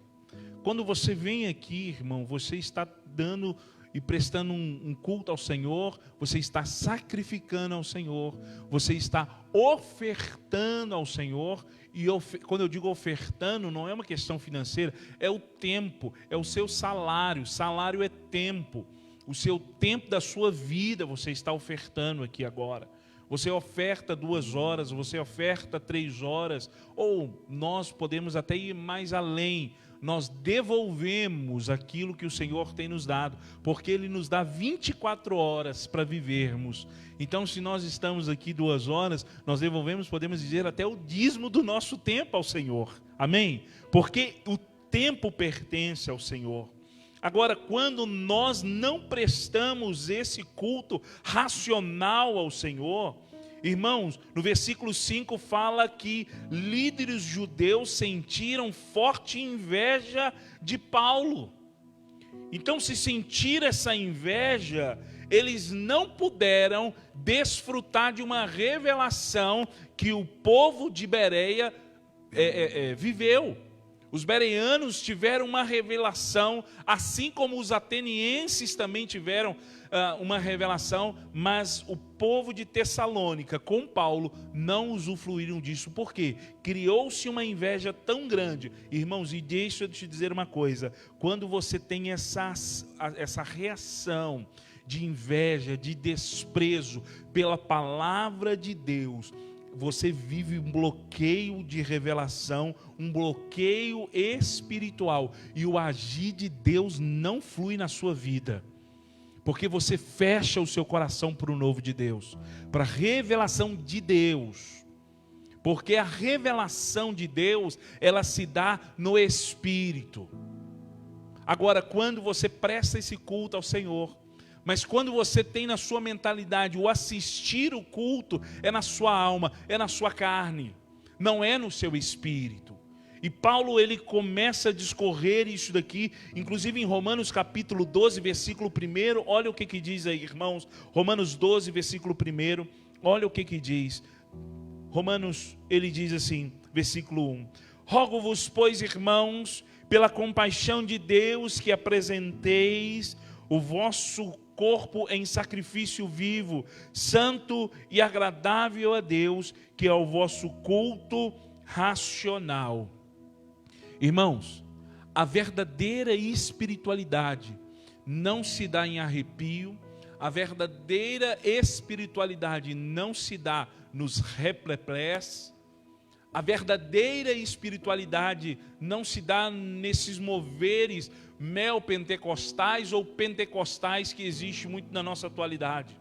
A: Quando você vem aqui, irmão, você está dando e prestando um culto ao Senhor, você está sacrificando ao Senhor, você está ofertando ao Senhor. E quando eu digo ofertando, não é uma questão financeira, é o tempo, é o seu salário. Salário é tempo. O seu tempo da sua vida você está ofertando aqui agora. Você oferta 2 horas, você oferta 3 horas, ou nós podemos até ir mais além. Nós devolvemos aquilo que o Senhor tem nos dado, porque Ele nos dá 24 horas para vivermos. Então, se nós estamos aqui 2 horas, nós devolvemos, podemos dizer, até o dízimo do nosso tempo ao Senhor. Amém? Porque o tempo pertence ao Senhor. Agora, quando nós não prestamos esse culto racional ao Senhor, irmãos, no versículo 5 fala que líderes judeus sentiram forte inveja de Paulo. Então, se sentir essa inveja, eles não puderam desfrutar de uma revelação que o povo de Bereia viveu. Os bereanos tiveram uma revelação, assim como os atenienses também tiveram uma revelação, mas o povo de Tessalônica, com Paulo, não usufruíram disso. Por quê? Criou-se uma inveja tão grande. Irmãos, e deixa eu te dizer uma coisa, quando você tem essa reação de inveja, de desprezo pela palavra de Deus, você vive um bloqueio de revelação, um bloqueio espiritual, e o agir de Deus não flui na sua vida, porque você fecha o seu coração para o novo de Deus, para a revelação de Deus, Porque a revelação de Deus, ela se dá no Espírito. Agora, quando você presta esse culto ao Senhor, mas quando você tem na sua mentalidade o assistir o culto, é na sua alma, é na sua carne, não é no seu espírito. E Paulo, ele começa a discorrer isso daqui, inclusive em Romanos capítulo 12, versículo 1, olha o que diz aí, irmãos, Romanos 12, versículo 1, olha o que diz. Romanos, ele diz assim, versículo 1, rogo-vos, pois, irmãos, pela compaixão de Deus, que apresenteis o vosso corpo em sacrifício vivo, santo e agradável a Deus, que é o vosso culto racional. Irmãos, a verdadeira espiritualidade não se dá em arrepio, a verdadeira espiritualidade não se dá nos repleplés, a verdadeira espiritualidade não se dá nesses moveres neopentecostais ou pentecostais que existe muito na nossa atualidade.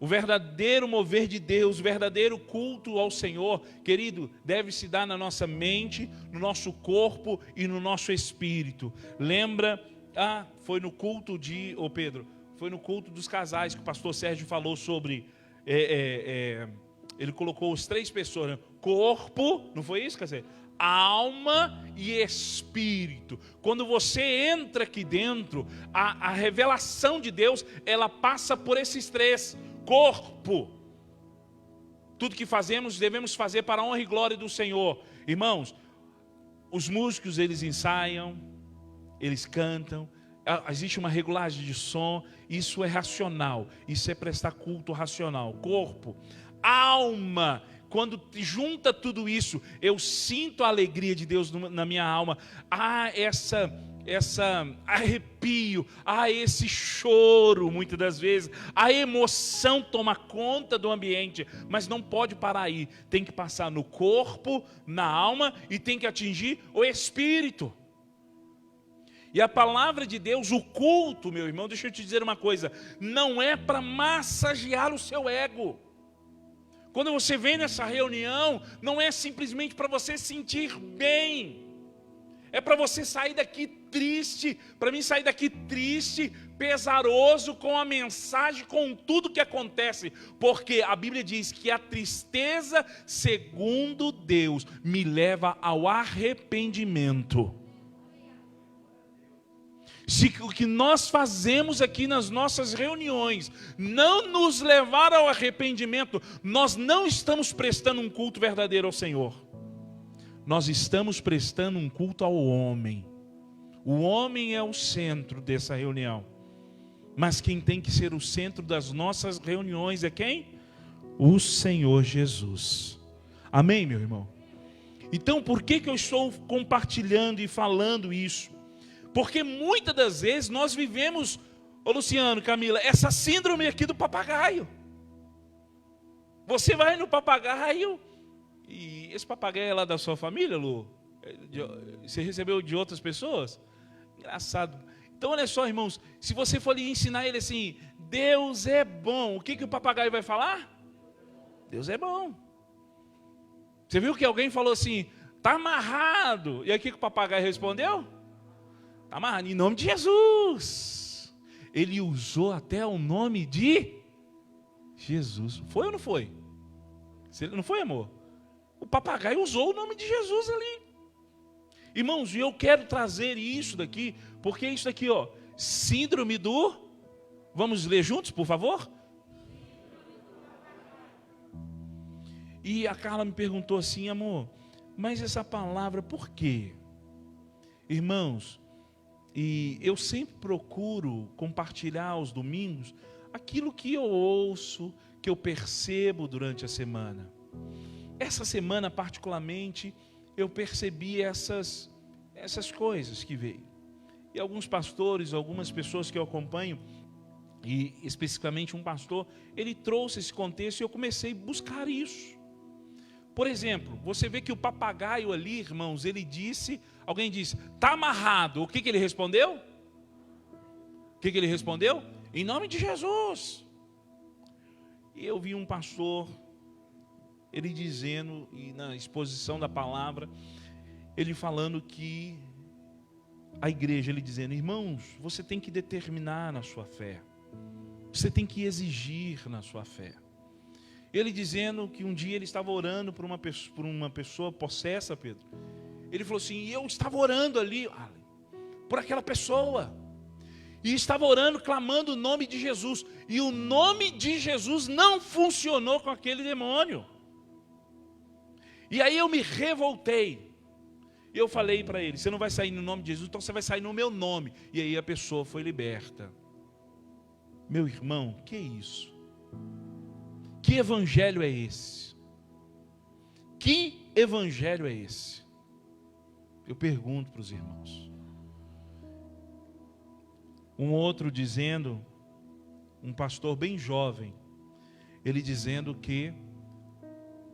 A: O verdadeiro mover de Deus, o verdadeiro culto ao Senhor, querido, deve se dar na nossa mente, no nosso corpo e no nosso espírito. Lembra, foi no culto de, Pedro, foi no culto dos casais que o pastor Sérgio falou sobre, ele colocou as 3 pessoas, né? Corpo, não foi isso, quer dizer, alma e espírito. Quando você entra aqui dentro, a revelação de Deus, ela passa por esses 3. Corpo, tudo que fazemos, devemos fazer para a honra e glória do Senhor. Irmãos, os músicos, eles ensaiam, eles cantam, existe uma regulagem de som, isso é racional, isso é prestar culto racional. Corpo, alma, quando junta tudo isso, eu sinto a alegria de Deus na minha alma, essa arrepio, esse choro, muitas das vezes, a emoção toma conta do ambiente, mas não pode parar aí, tem que passar no corpo, na alma e tem que atingir o espírito. E a palavra de Deus, o culto, meu irmão, deixa eu te dizer uma coisa, não é para massagear o seu ego. Quando você vem nessa reunião, não é simplesmente para você sentir bem. É para você sair daqui triste, para mim sair daqui triste, pesaroso com a mensagem, com tudo que acontece. Porque a Bíblia diz que a tristeza, segundo Deus, me leva ao arrependimento. Se o que nós fazemos aqui nas nossas reuniões não nos levar ao arrependimento, nós não estamos prestando um culto verdadeiro ao Senhor. Nós estamos prestando um culto ao homem. O homem é o centro dessa reunião. Mas quem tem que ser o centro das nossas reuniões é quem? O Senhor Jesus. Amém, meu irmão? Então, por que eu estou compartilhando e falando isso? Porque muitas das vezes nós vivemos, Luciano, Camila, essa síndrome aqui do papagaio. Você vai no papagaio, e esse papagaio é lá da sua família, Lu? Você recebeu de outras pessoas? Engraçado. Então olha só, irmãos, se você for lhe ensinar ele assim, Deus é bom, o que o papagaio vai falar? Deus é bom. Você viu que alguém falou assim, está amarrado. E aí o que o papagaio respondeu? Está amarrado, em nome de Jesus. Ele usou até o nome de Jesus. Foi ou não foi? Não foi, amor? O papagaio usou o nome de Jesus ali. Irmãos, e eu quero trazer isso daqui, porque isso daqui, ó, síndrome do... Vamos ler juntos, por favor? E a Carla me perguntou assim, amor, mas essa palavra por quê? Irmãos, e eu sempre procuro compartilhar aos domingos aquilo que eu ouço, que eu percebo durante a semana. Essa semana, particularmente, eu percebi essas coisas que veio. E alguns pastores, algumas pessoas que eu acompanho, e especificamente um pastor, ele trouxe esse contexto e eu comecei a buscar isso. Por exemplo, você vê que o papagaio ali, irmãos, ele disse, alguém disse, está amarrado. O que ele respondeu? O que ele respondeu? Em nome de Jesus. E eu vi um pastor, ele dizendo, e na exposição da palavra, ele falando que a igreja, ele dizendo: irmãos, você tem que determinar na sua fé, você tem que exigir na sua fé. Ele dizendo que um dia ele estava orando por uma pessoa possessa, Pedro. Ele falou assim: eu estava orando ali por aquela pessoa, e estava orando, clamando o nome de Jesus, e o nome de Jesus não funcionou com aquele demônio. E aí eu me revoltei. Eu falei para ele: você não vai sair no nome de Jesus, então você vai sair no meu nome. E aí a pessoa foi liberta. Meu irmão, que isso? Que evangelho é esse? Que evangelho é esse? Eu pergunto para os irmãos. Um outro dizendo, um pastor bem jovem, ele dizendo que,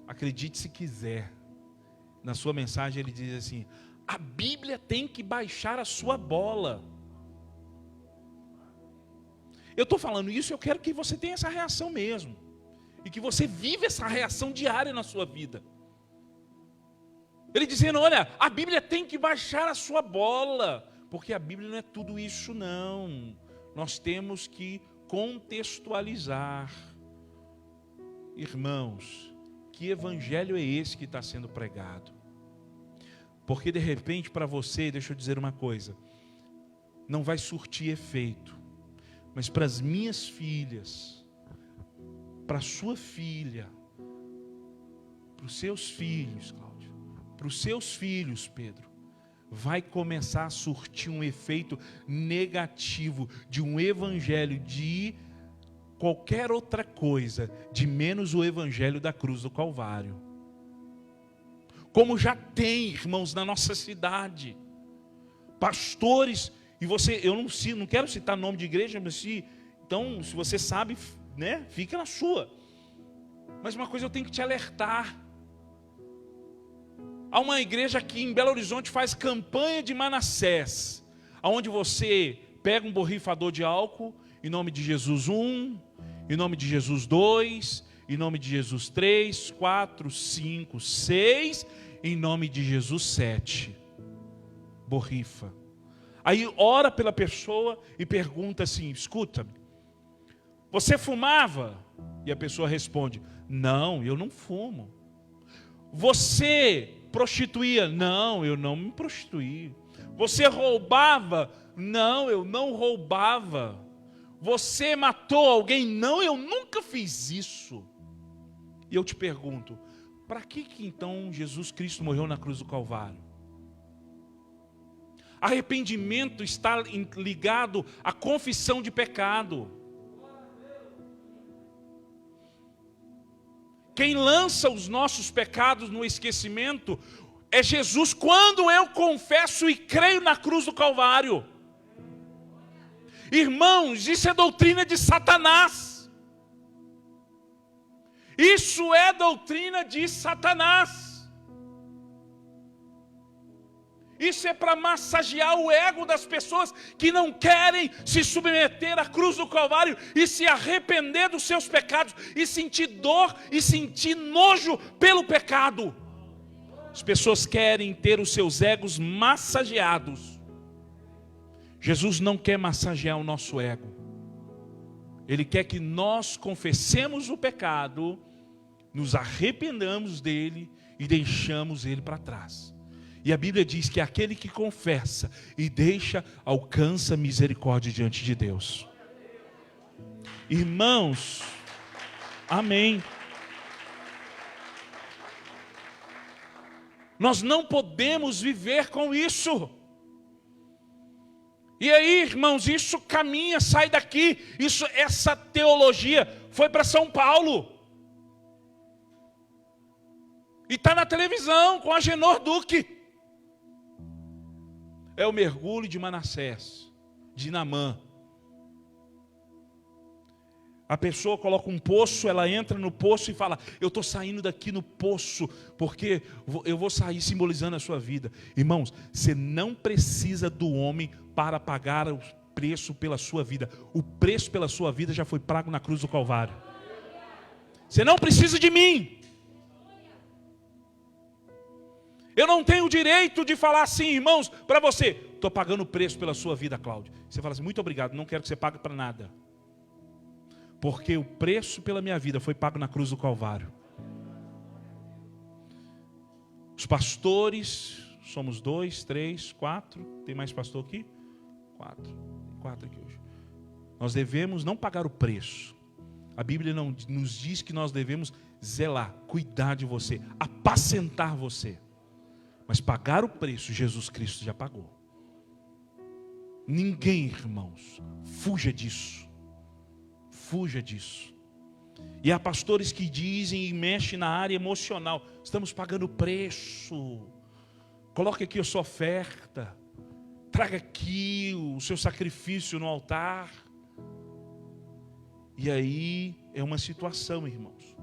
A: acredite se quiser, na sua mensagem ele diz assim: a Bíblia tem que baixar a sua bola. Eu estou falando isso, eu quero que você tenha essa reação mesmo, e que você viva essa reação diária na sua vida. Ele dizendo: olha, a Bíblia tem que baixar a sua bola, porque a Bíblia não é tudo isso não. Nós temos que contextualizar. Irmãos, que evangelho é esse que está sendo pregado? Porque de repente para você, deixa eu dizer uma coisa, não vai surtir efeito, mas para as minhas filhas, para a sua filha, para os seus filhos, Cláudio, para os seus filhos, Pedro, vai começar a surtir um efeito negativo de um evangelho de qualquer outra coisa, de menos o evangelho da cruz do Calvário. Como já tem, irmãos, na nossa cidade, pastores, e você, eu não quero citar nome de igreja, mas então, se você sabe, né, fica na sua. Mas uma coisa eu tenho que te alertar. Há uma igreja aqui em Belo Horizonte faz campanha de Manassés, onde você pega um borrifador de álcool, em nome de Jesus 1, em nome de Jesus 2, em nome de Jesus 3, 4, 5, 6, em nome de Jesus 7. Borrifa. Aí ora pela pessoa e pergunta assim: escuta-me, você fumava? E a pessoa responde: não, eu não fumo. Você prostituía? Não, eu não me prostituí. Você roubava? Não, eu não roubava. Você matou alguém? Não, eu nunca fiz isso. E eu te pergunto, para que então Jesus Cristo morreu na cruz do Calvário? Arrependimento está ligado à confissão de pecado. Quem lança os nossos pecados no esquecimento é Jesus, quando eu confesso e creio na cruz do Calvário. Irmãos, isso é doutrina de Satanás. Isso é doutrina de Satanás. Isso é para massagear o ego das pessoas que não querem se submeter à cruz do Calvário e se arrepender dos seus pecados e sentir dor e sentir nojo pelo pecado. As pessoas querem ter os seus egos massageados. Jesus não quer massagear o nosso ego. Ele quer que nós confessemos o pecado, nos arrependamos dele e deixamos ele para trás. E a Bíblia diz que aquele que confessa e deixa, alcança misericórdia diante de Deus. Irmãos, amém. Nós não podemos viver com isso. E aí, irmãos, isso caminha, sai daqui. Essa teologia foi para São Paulo. E está na televisão com Agenor Duque. É o mergulho de Manassés, de Naamã. A pessoa coloca um poço, ela entra no poço e fala: eu estou saindo daqui no poço, porque eu vou sair simbolizando a sua vida. Irmãos, você não precisa do homem para pagar o preço pela sua vida. O preço pela sua vida já foi pago na cruz do Calvário. Você não precisa de mim. Eu não tenho o direito de falar assim, irmãos, para você. Estou pagando o preço pela sua vida, Cláudio. Você fala assim, muito obrigado, não quero que você pague para nada. Porque o preço pela minha vida foi pago na cruz do Calvário. Os pastores, somos 2, 3, 4. Tem mais pastor aqui? 4. 4 aqui hoje. Nós devemos não pagar o preço. A Bíblia não nos diz que nós devemos zelar, cuidar de você, apacentar você. Mas pagar o preço, Jesus Cristo já pagou. Ninguém, irmãos, fuja disso. Fuja disso. E há pastores que dizem e mexem na área emocional. Estamos pagando preço. Coloque aqui a sua oferta. Traga aqui o seu sacrifício no altar. E aí é uma situação, irmãos.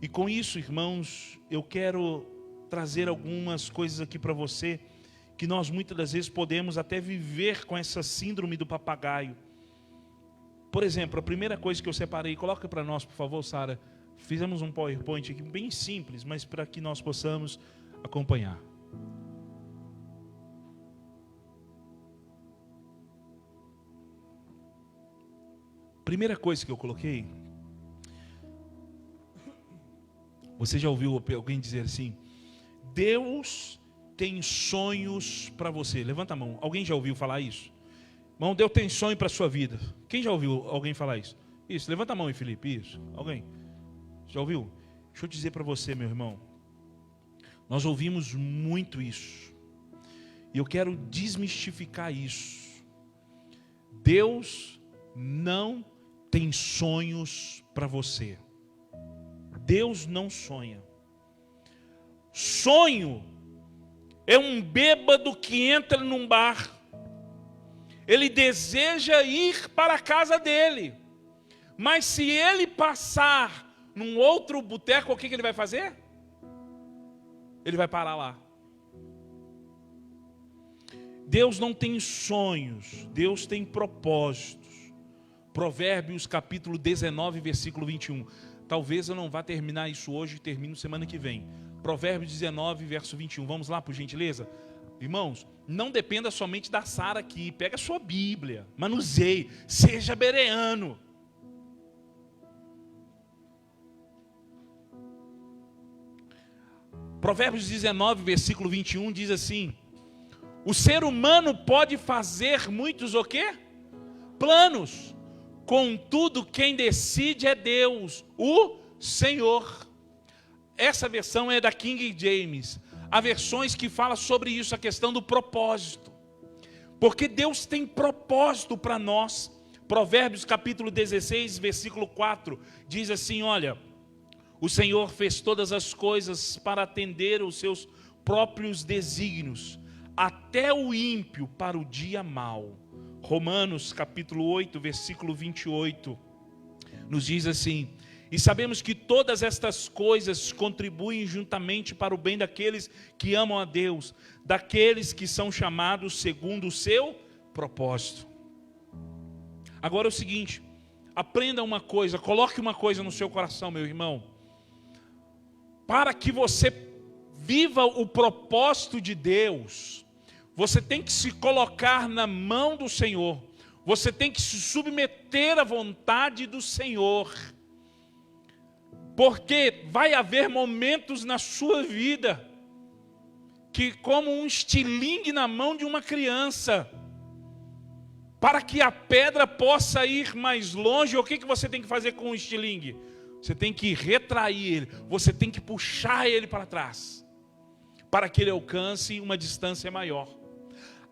A: E com isso, irmãos, eu quero trazer algumas coisas aqui para você, que nós muitas das vezes podemos até viver com essa síndrome do papagaio. Por exemplo, a primeira coisa que eu separei, coloca para nós, por favor, Sara. Fizemos um PowerPoint aqui bem simples, mas para que nós possamos acompanhar. Primeira coisa que eu coloquei, você já ouviu alguém dizer assim, Deus tem sonhos para você? Levanta a mão, alguém já ouviu falar isso? Irmão, Deus tem sonho para a sua vida. Quem já ouviu alguém falar isso? Isso, levanta a mão aí, Felipe, isso. Alguém? Já ouviu? Deixa eu dizer para você, meu irmão. Nós ouvimos muito isso. E eu quero desmistificar isso. Deus não tem sonhos para você. Deus não sonha. Sonho é um bêbado que entra num bar. Ele deseja ir para a casa dele. Mas se ele passar num outro boteco, o que ele vai fazer? Ele vai parar lá. Deus não tem sonhos, Deus tem propósitos. Provérbios capítulo 19, versículo 21. Talvez eu não vá terminar isso hoje, termino semana que vem. Provérbios 19, verso 21. Vamos lá, por gentileza? Irmãos, não dependa somente da Sara aqui. Pega a sua Bíblia, manuseie, seja bereano. Provérbios 19, versículo 21 diz assim: o ser humano pode fazer muitos o quê? Planos. Contudo, quem decide é Deus, o Senhor. Essa versão é da King James. Há versões que falam sobre isso, a questão do propósito. Porque Deus tem propósito para nós. Provérbios capítulo 16, versículo 4, diz assim, olha, o Senhor fez todas as coisas para atender os seus próprios desígnios, até o ímpio para o dia mau. Romanos capítulo 8, versículo 28, nos diz assim, e sabemos que todas estas coisas contribuem juntamente para o bem daqueles que amam a Deus, daqueles que são chamados segundo o seu propósito. Agora é o seguinte, aprenda uma coisa, coloque uma coisa no seu coração, meu irmão. Para que você viva o propósito de Deus, você tem que se colocar na mão do Senhor. Você tem que se submeter à vontade do Senhor. Porque vai haver momentos na sua vida que, como um estilingue na mão de uma criança, para que a pedra possa ir mais longe, o que você tem que fazer com o estilingue? Você tem que retrair ele, você tem que puxar ele para trás, para que ele alcance uma distância maior.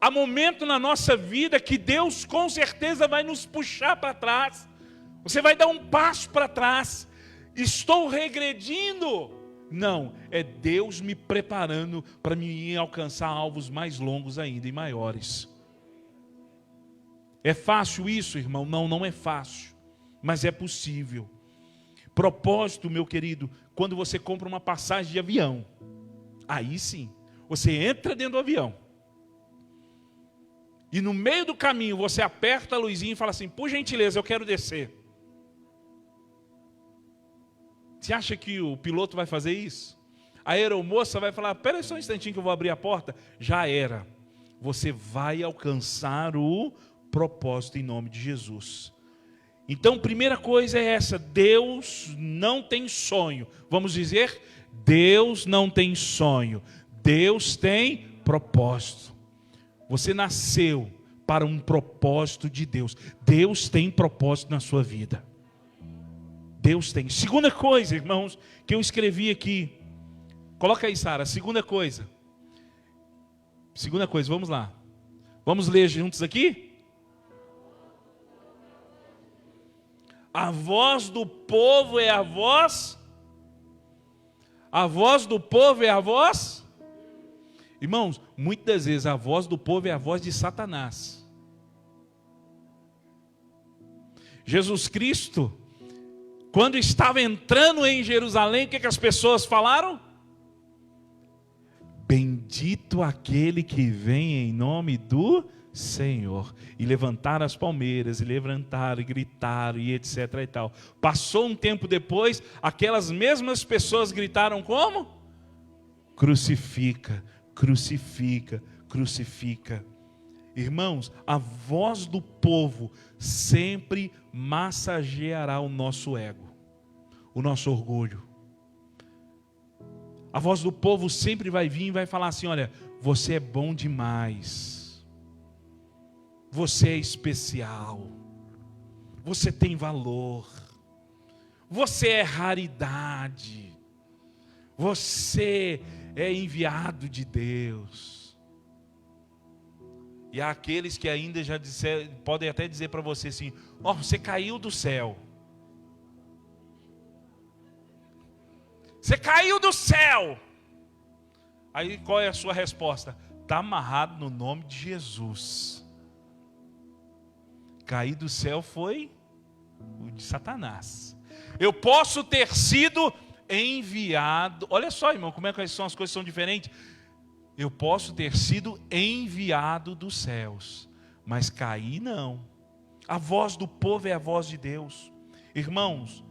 A: Há momento na nossa vida que Deus com certeza vai nos puxar para trás. Você vai dar um passo para trás. Estou regredindo. Não, é Deus me preparando para me alcançar alvos mais longos ainda e maiores. É fácil isso, irmão? Não, não é fácil, mas é possível. Propósito, meu querido, quando você compra uma passagem de avião, aí sim, você entra dentro do avião. E no meio do caminho você aperta a luzinha e fala assim, por gentileza, eu quero descer. Você acha que o piloto vai fazer isso? A aeromoça vai falar, espera só um instantinho que eu vou abrir a porta. Já era. Você vai alcançar o propósito em nome de Jesus. Então, primeira coisa é essa, Deus não tem sonho. Vamos dizer, Deus não tem sonho. Deus tem propósito. Você nasceu para um propósito de Deus. Deus tem propósito na sua vida. Deus tem. Segunda coisa, irmãos, que eu escrevi aqui. Coloca aí, Sara. Segunda coisa, vamos lá. Vamos ler juntos aqui? A voz do povo é a voz. A voz do povo é a voz. Irmãos, muitas vezes a voz do povo é a voz de Satanás. Jesus Cristo, quando estava entrando em Jerusalém, o que as pessoas falaram? Bendito aquele que vem em nome do Senhor. E levantaram as palmeiras, e levantaram, e gritaram, e etc. e tal. Passou um tempo depois, aquelas mesmas pessoas gritaram como? Crucifica, crucifica, crucifica. Irmãos, a voz do povo sempre massageará o nosso ego, o nosso orgulho. A voz do povo sempre vai vir e vai falar assim, olha, você é bom demais. Você é especial. Você tem valor. Você é raridade. Você é enviado de Deus. E há aqueles que ainda já disseram, podem até dizer para você assim, ó, você caiu do céu. Você caiu do céu. Aí qual é a sua resposta? Está amarrado no nome de Jesus. Cair do céu foi o de Satanás. Eu posso ter sido enviado. Olha só, irmão, como é que as coisas são diferentes. Eu posso ter sido enviado dos céus, mas cair não. A voz do povo é a voz de Deus. Irmãos,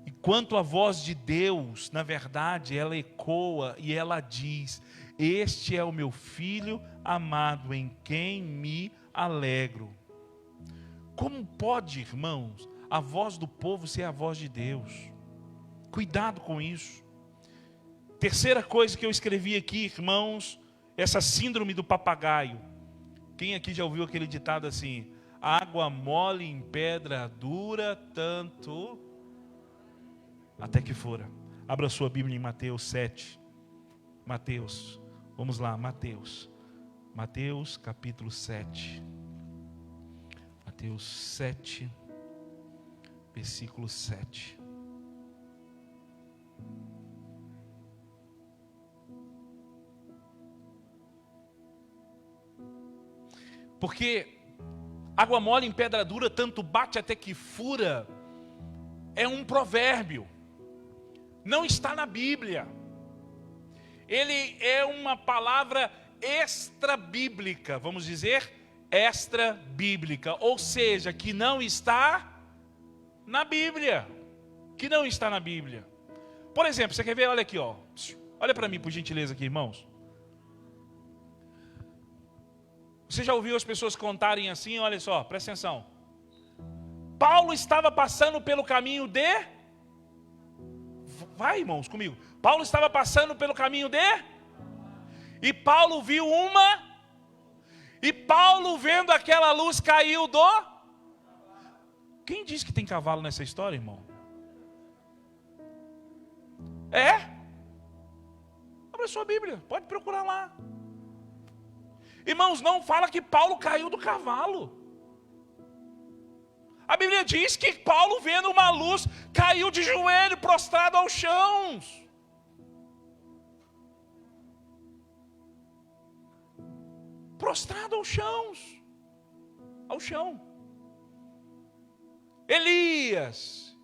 A: enquanto a voz de Deus, na verdade, ela ecoa e ela diz, este é o meu filho amado em quem me alegro. Como pode, irmãos, a voz do povo ser a voz de Deus? Cuidado com isso. Terceira coisa que eu escrevi aqui, irmãos, essa síndrome do papagaio. Quem aqui já ouviu aquele ditado assim, água mole em pedra dura, tanto até que fora. Abra sua Bíblia em Mateus 7. Mateus, vamos lá, Mateus capítulo 7. Mateus 7, versículo 7. Porque água mole em pedra dura, tanto bate até que fura, é um provérbio. Não está na Bíblia. Ele é uma palavra extra-bíblica, vamos dizer, extra-bíblica. Ou seja, que não está na Bíblia. Que não está na Bíblia. Por exemplo, você quer ver? Olha aqui, ó. Olha para mim, por gentileza aqui, irmãos. Você já ouviu as pessoas contarem assim? Olha só, presta atenção. Paulo estava passando pelo caminho de... Vai, irmãos, comigo. Paulo estava passando pelo caminho de... E Paulo viu uma... E Paulo, vendo aquela luz, caiu do... Quem disse que tem cavalo nessa história, irmão? É? Abra sua Bíblia, pode procurar lá. Irmãos, não fala que Paulo caiu do cavalo. A Bíblia diz que Paulo, vendo uma luz, caiu de joelho, prostrado ao chão. Prostrado ao chão. Ao chão. Elias.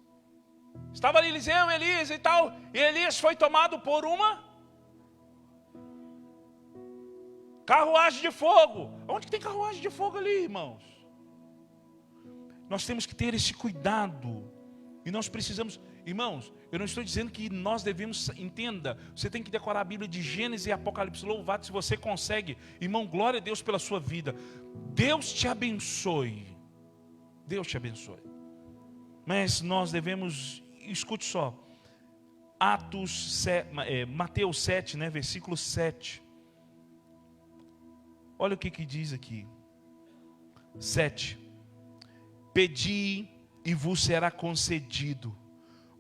A: Estava ali Eliseu, Elias e tal. E Elias foi tomado por uma carruagem de fogo. Onde que tem carruagem de fogo ali, irmãos? Nós temos que ter esse cuidado, E nós precisamos, irmãos, eu não estou dizendo que nós devemos, entenda, você tem que decorar a Bíblia de Gênesis e Apocalipse, louvado se você consegue. Irmão, glória a Deus pela sua vida. Deus te abençoe. Deus te abençoe. Mas nós devemos, escute só, Mateus 7, né, versículo 7. Olha o que diz aqui. 7. Pedi e vos será concedido.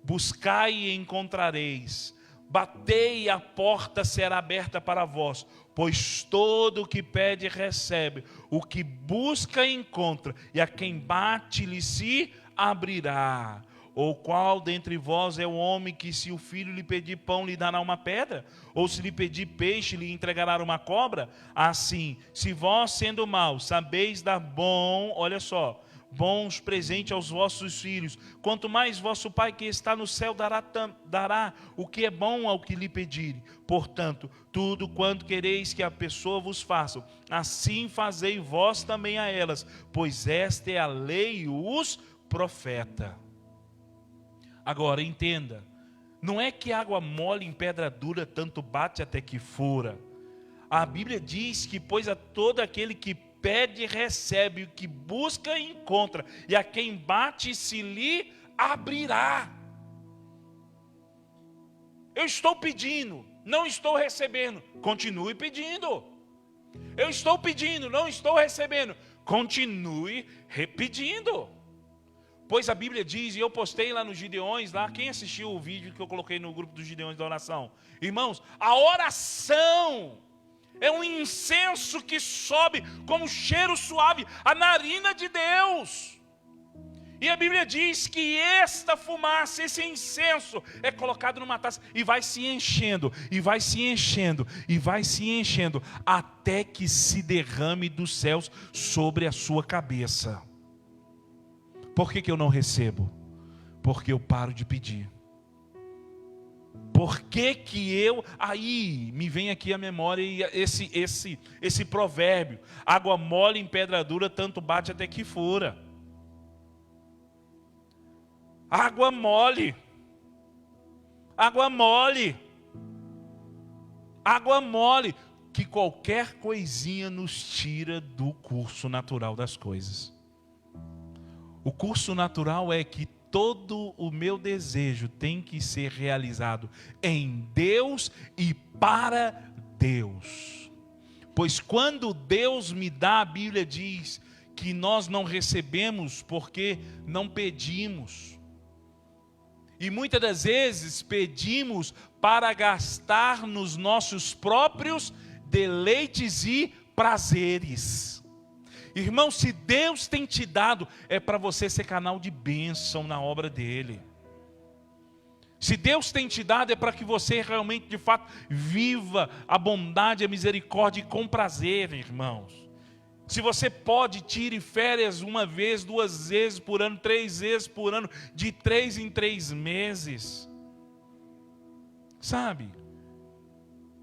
A: Buscai e encontrareis. Batei e a porta será aberta para vós. Pois todo o que pede recebe. O que busca encontra. E a quem bate lhe se abrirá. Ou qual dentre vós é o homem que, se o filho lhe pedir pão, lhe dará uma pedra? Ou se lhe pedir peixe, lhe entregará uma cobra? Assim, se vós, sendo maus, sabeis dar olha só, bons presentes aos vossos filhos, quanto mais vosso Pai que está no céu dará o que é bom ao que lhe pedirem. Portanto, tudo quanto quereis que a pessoa vos faça, assim fazei vós também a elas, pois esta é a lei e os profetas. Agora, entenda, não é que água mole em pedra dura tanto bate até que fura. A Bíblia diz que, pois a todo aquele que pede, recebe, o que busca, encontra, e a quem bate, se lhe abrirá. Eu estou pedindo, não estou recebendo, continue pedindo. Eu estou pedindo, não estou recebendo, continue repetindo. Pois a Bíblia diz, e eu postei lá nos Gideões, lá, quem assistiu o vídeo que eu coloquei no grupo dos Gideões da oração? Irmãos, a oração é um incenso que sobe como cheiro suave, a narina de Deus. E a Bíblia diz que esta fumaça, esse incenso, é colocado numa taça e vai se enchendo, e vai se enchendo, e vai se enchendo, até que se derrame dos céus sobre a sua cabeça. Por que eu não recebo? Porque eu paro de pedir. Por que eu... Aí me vem aqui a memória esse provérbio. Água mole em pedra dura, tanto bate até que fura. Água mole. Água mole. Água mole. Que qualquer coisinha nos tira do curso natural das coisas. O curso natural é que todo o meu desejo tem que ser realizado em Deus e para Deus. Pois quando Deus me dá, a Bíblia diz que nós não recebemos porque não pedimos. E muitas das vezes pedimos para gastar nos nossos próprios deleites e prazeres. Irmão, se Deus tem te dado, é para você ser canal de bênção na obra dele. Se Deus tem te dado, é para que você realmente, de fato, viva a bondade, a misericórdia com prazer, irmãos. Se você pode, tire férias 1 vez, 2 vezes por ano, 3 vezes por ano, de 3 em 3 meses. Sabe?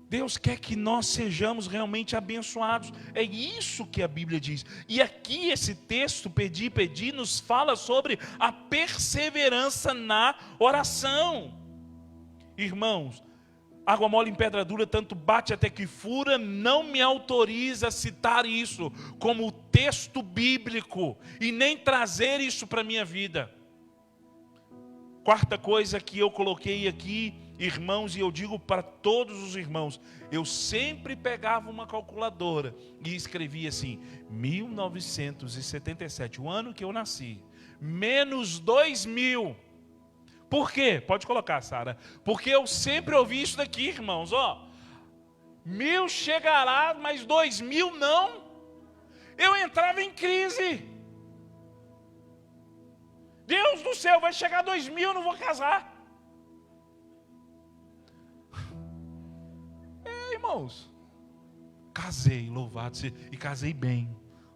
A: Deus quer que nós sejamos realmente abençoados. É isso que a Bíblia diz. E aqui esse texto, pedir, nos fala sobre a perseverança na oração. Irmãos, água mole em pedra dura, tanto bate até que fura, não me autoriza a citar isso como texto bíblico e nem trazer isso para a minha vida. Quarta coisa que eu coloquei aqui, irmãos, e eu digo para todos os irmãos, eu sempre pegava uma calculadora e escrevia assim, 1977, o ano que eu nasci, menos 2000. Por quê? Pode colocar, Sara. Porque eu sempre ouvi isso daqui, irmãos, ó. 1000 chegará, mas 2000 não. Eu entrava em crise. Deus do céu, vai chegar 2000, eu não vou casar. Irmãos, casei, louvado seja, e casei bem,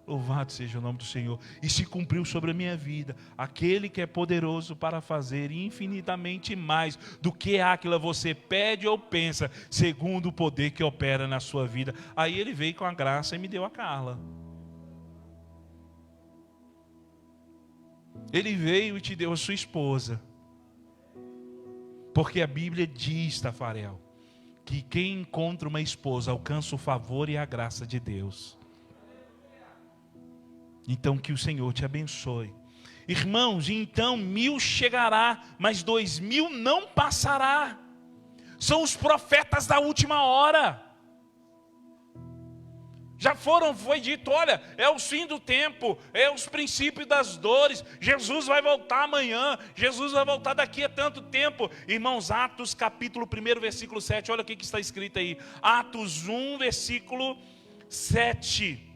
A: louvado seja o nome do Senhor, e se cumpriu sobre a minha vida, aquele que é poderoso para fazer infinitamente mais do que aquilo você pede ou pensa, segundo o poder que opera na sua vida. Aí ele veio com a graça e me deu a Carla. Ele veio e te deu a sua esposa. Porque a Bíblia diz, Tafarel, que quem encontra uma esposa alcança o favor e a graça de Deus. Então que o Senhor te abençoe. Irmãos, então 1000 chegará, mas 2000 não passará. São os profetas da última hora. Já foi dito, olha, é o fim do tempo, é os princípios das dores, Jesus vai voltar amanhã, Jesus vai voltar daqui a tanto tempo. Irmãos, Atos capítulo 1, versículo 7, olha o que está escrito aí. Atos 1, versículo 7.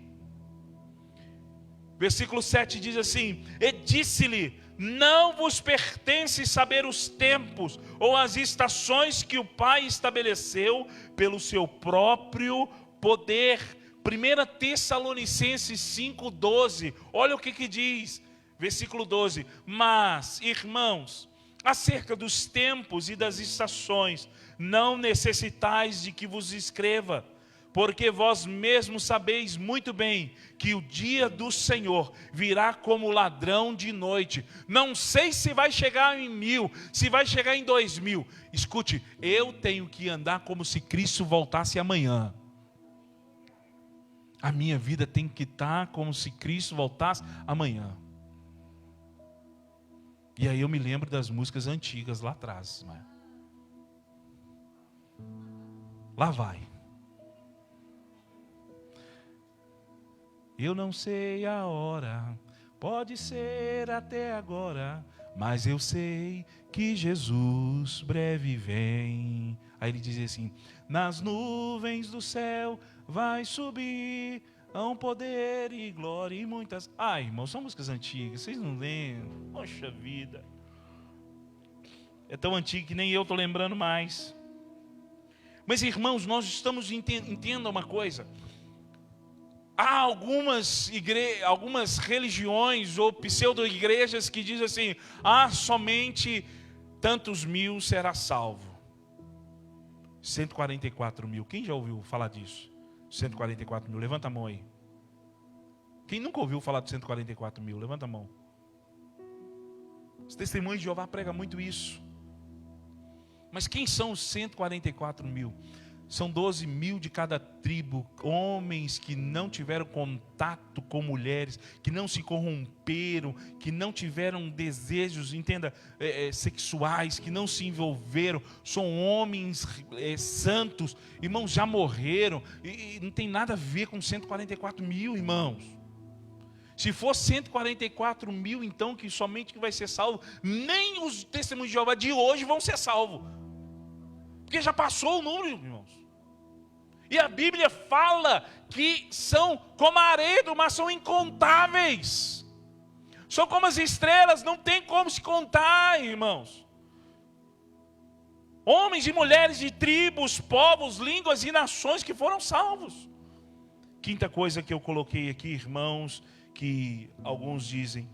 A: Versículo 7 diz assim: e disse-lhe, não vos pertence saber os tempos ou as estações que o Pai estabeleceu pelo seu próprio poder. 1 Tessalonicenses 5,12, olha o que diz, versículo 12: mas, irmãos, acerca dos tempos e das estações, não necessitais de que vos escreva, porque vós mesmos sabeis muito bem que o dia do Senhor virá como ladrão de noite. Não sei se vai chegar em 1000, se vai chegar em 2000. Escute, eu tenho que andar como se Cristo voltasse amanhã. A minha vida tem que estar como se Cristo voltasse amanhã. E aí eu me lembro das músicas antigas lá atrás, né? Lá vai. Eu não sei a hora, pode ser até agora, mas eu sei que Jesus breve vem. Aí ele diz assim: nas nuvens do céu vai subir a um poder e glória e muitas... irmãos, são músicas antigas, vocês não lembram? Poxa vida. É tão antigo que nem eu estou lembrando mais. Mas irmãos, nós estamos, entenda uma coisa. Há algumas religiões ou pseudo-igrejas que dizem assim: somente tantos mil será salvo. 144 mil, quem já ouviu falar disso? 144 mil, levanta a mão aí. Quem nunca ouviu falar de 144 mil, levanta a mão. Os testemunhos de Jeová pregam muito isso. Mas quem são os 144 mil? São 12 mil de cada tribo, homens que não tiveram contato com mulheres, que não se corromperam, que não tiveram desejos, entenda, sexuais, que não se envolveram. São homens santos, irmãos, já morreram, e não tem nada a ver com 144 mil, irmãos. Se for 144 mil, então, que somente que vai ser salvo, nem os testemunhos de Jeová de hoje vão ser salvos. Porque já passou o número, irmãos. E a Bíblia fala que são como a areia do mar, são incontáveis. São como as estrelas, não tem como se contar, irmãos. Homens e mulheres de tribos, povos, línguas e nações que foram salvos. Quinta coisa que eu coloquei aqui, irmãos, que alguns dizem,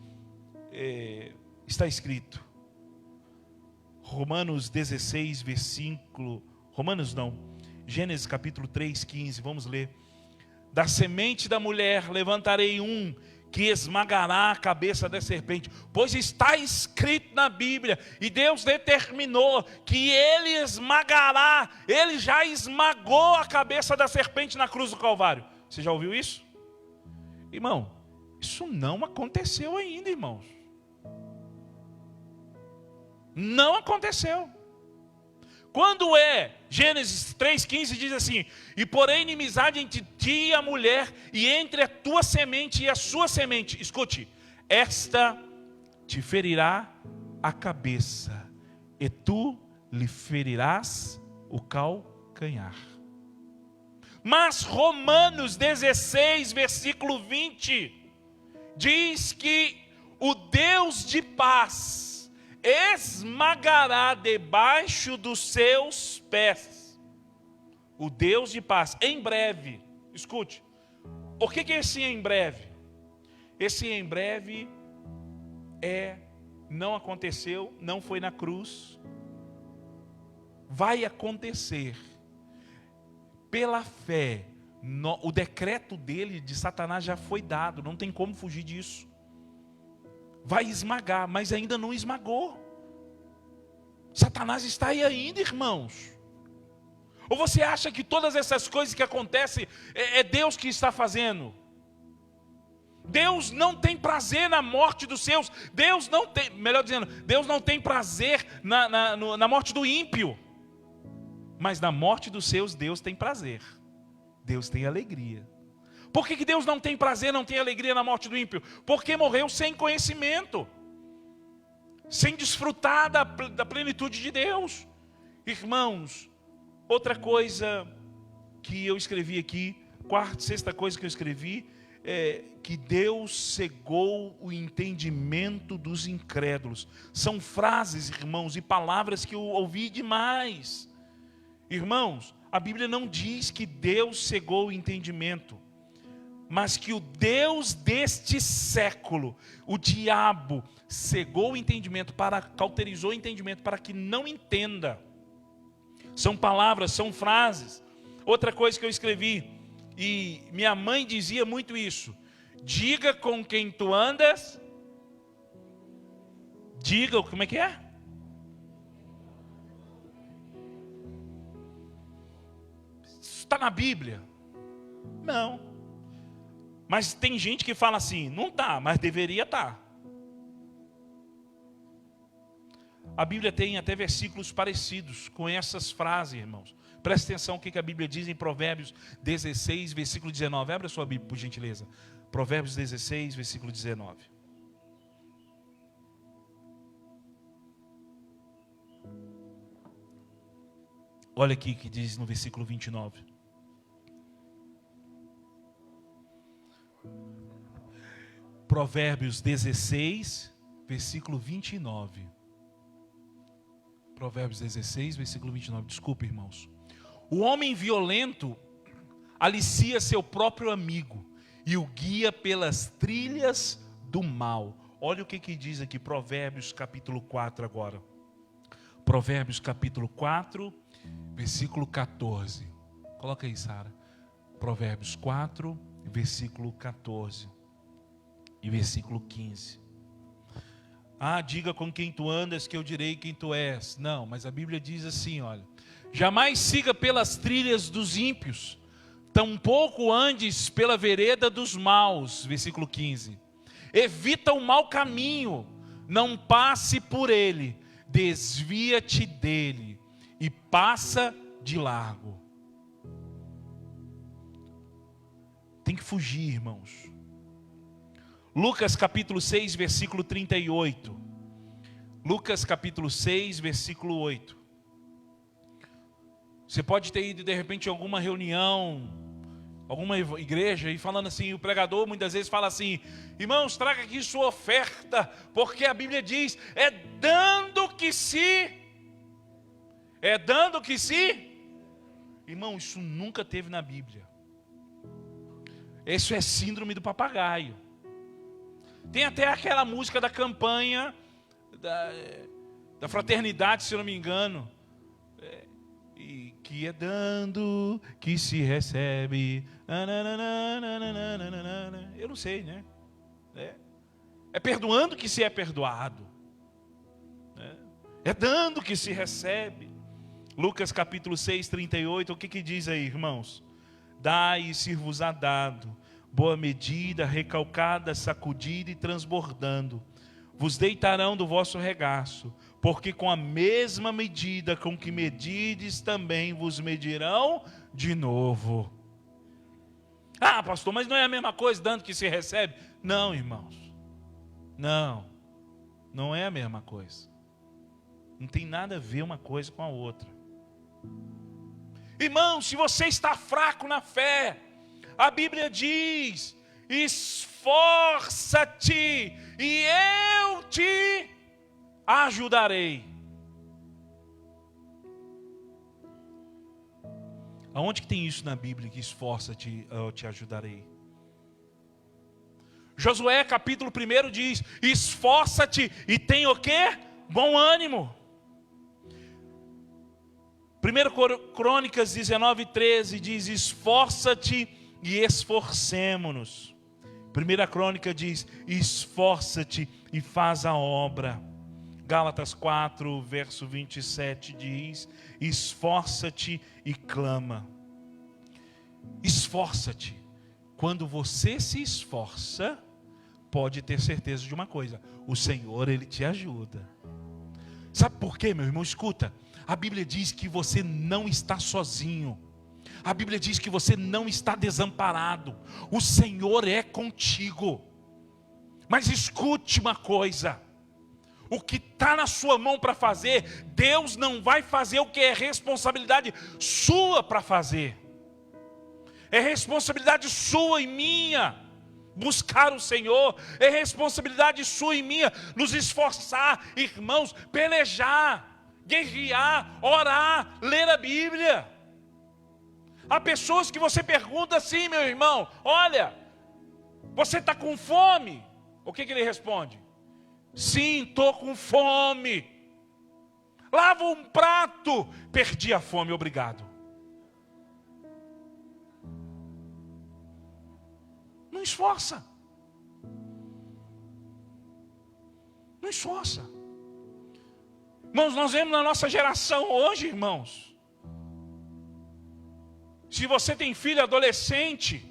A: está escrito. Romanos 16, versículo... Gênesis capítulo 3, 15, vamos ler. Da semente da mulher levantarei um que esmagará a cabeça da serpente, pois está escrito na Bíblia, e Deus determinou que ele esmagará, ele já esmagou a cabeça da serpente na cruz do Calvário. Você já ouviu isso? Irmão, isso não aconteceu ainda, irmãos. Não aconteceu. Quando Gênesis 3,15 diz assim: e porém inimizade entre ti e a mulher, e entre a tua semente e a sua semente. Escute, esta te ferirá a cabeça, e tu lhe ferirás o calcanhar. Mas Romanos 16, versículo 20, diz que o Deus de paz esmagará debaixo dos seus pés. O Deus de paz, em breve. Escute, o que é esse em breve? Esse em breve não aconteceu, não foi na cruz. Vai acontecer. Pela fé, o decreto dele, de Satanás, já foi dado, não tem como fugir disso. Vai esmagar, mas ainda não esmagou. Satanás está aí ainda, irmãos. Ou você acha que todas essas coisas que acontecem é Deus que está fazendo? Deus não tem prazer na morte dos seus. Deus não tem, melhor dizendo, Deus não tem prazer na morte do ímpio. Mas na morte dos seus, Deus tem prazer. Deus tem alegria. Por que Deus não tem prazer, não tem alegria na morte do ímpio? Porque morreu sem conhecimento, sem desfrutar da plenitude de Deus. Irmãos, outra coisa que eu escrevi aqui, sexta coisa que eu escrevi, é que Deus cegou o entendimento dos incrédulos. São frases, irmãos, e palavras que eu ouvi demais. Irmãos, a Bíblia não diz que Deus cegou o entendimento, mas que o Deus deste século, o diabo, cegou o entendimento, cauterizou o entendimento para que não entenda. São palavras, são frases. Outra coisa que eu escrevi, e minha mãe dizia muito isso: diga com quem tu andas. Diga, como é que é? Isso está na Bíblia? Não. Mas tem gente que fala assim, não está, mas deveria estar. A Bíblia tem até versículos parecidos com essas frases, irmãos. Presta atenção o que a Bíblia diz em Provérbios 16, versículo 19. Abra a sua Bíblia, por gentileza. Provérbios 16, versículo 19. Olha aqui o que diz no versículo 29. Provérbios 16, versículo 29. Provérbios 16, versículo 29. Desculpa, irmãos. O homem violento alicia seu próprio amigo e o guia pelas trilhas do mal. Olha o que diz aqui, Provérbios capítulo 4 agora. Provérbios capítulo 4, versículo 14. Coloca aí, Sara. Provérbios 4, versículo 14 e versículo 15. Ah, diga com quem tu andas que eu direi quem tu és. Não, mas a Bíblia diz assim, olha: jamais siga pelas trilhas dos ímpios, tampouco andes pela vereda dos maus. Versículo 15. Evita o mau caminho, não passe por ele, desvia-te dele e passa de largo. Tem que fugir, irmãos. Lucas capítulo 6, versículo 38. Lucas capítulo 6, versículo 8. Você pode ter ido de repente em alguma reunião, alguma igreja, e falando assim, o pregador muitas vezes fala assim: irmãos, traga aqui sua oferta, porque a Bíblia diz, é dando que se. Irmão, isso nunca teve na Bíblia. Isso é síndrome do papagaio. Tem até aquela música da campanha da fraternidade, se eu não me engano, e que é dando que se recebe. Eu não sei, né? É perdoando que se é perdoado. É dando que se recebe. Lucas capítulo 6, 38. O que diz aí, irmãos? Dai e ser-vos-á dado, boa medida, recalcada, sacudida e transbordando, vos deitarão do vosso regaço, porque com a mesma medida com que medides, também vos medirão de novo. Ah, pastor, mas não é a mesma coisa dando que se recebe? Não, irmãos. Não é a mesma coisa. Não tem nada a ver uma coisa com a outra. Irmão, se você está fraco na fé, a Bíblia diz: esforça-te e eu te ajudarei. Aonde que tem isso na Bíblia, que esforça-te, eu te ajudarei? Josué capítulo 1 diz: esforça-te e tem o quê? Bom ânimo. 1 Crônicas 19:13 diz: esforça-te e esforcemo-nos. 1 Crônica diz: esforça-te e faz a obra. Gálatas 4, verso 27 diz: esforça-te e clama. Esforça-te. Quando você se esforça, pode ter certeza de uma coisa: o Senhor, Ele te ajuda. Sabe por quê, meu irmão? Escuta, a Bíblia diz que você não está sozinho. A Bíblia diz que você não está desamparado. O Senhor é contigo. Mas escute uma coisa: o que está na sua mão para fazer, Deus não vai fazer o que é responsabilidade sua para fazer. É responsabilidade sua e minha buscar o Senhor. É responsabilidade sua e minha nos esforçar, irmãos, pelejar, guerrear, orar, ler a Bíblia. Há pessoas que você pergunta assim: meu irmão, olha, você está com fome? O que ele responde? Sim, estou com fome. Lava um prato. Perdi a fome, obrigado. Não esforça. Não esforça. Irmãos, nós vemos na nossa geração hoje, irmãos. Se você tem filho adolescente,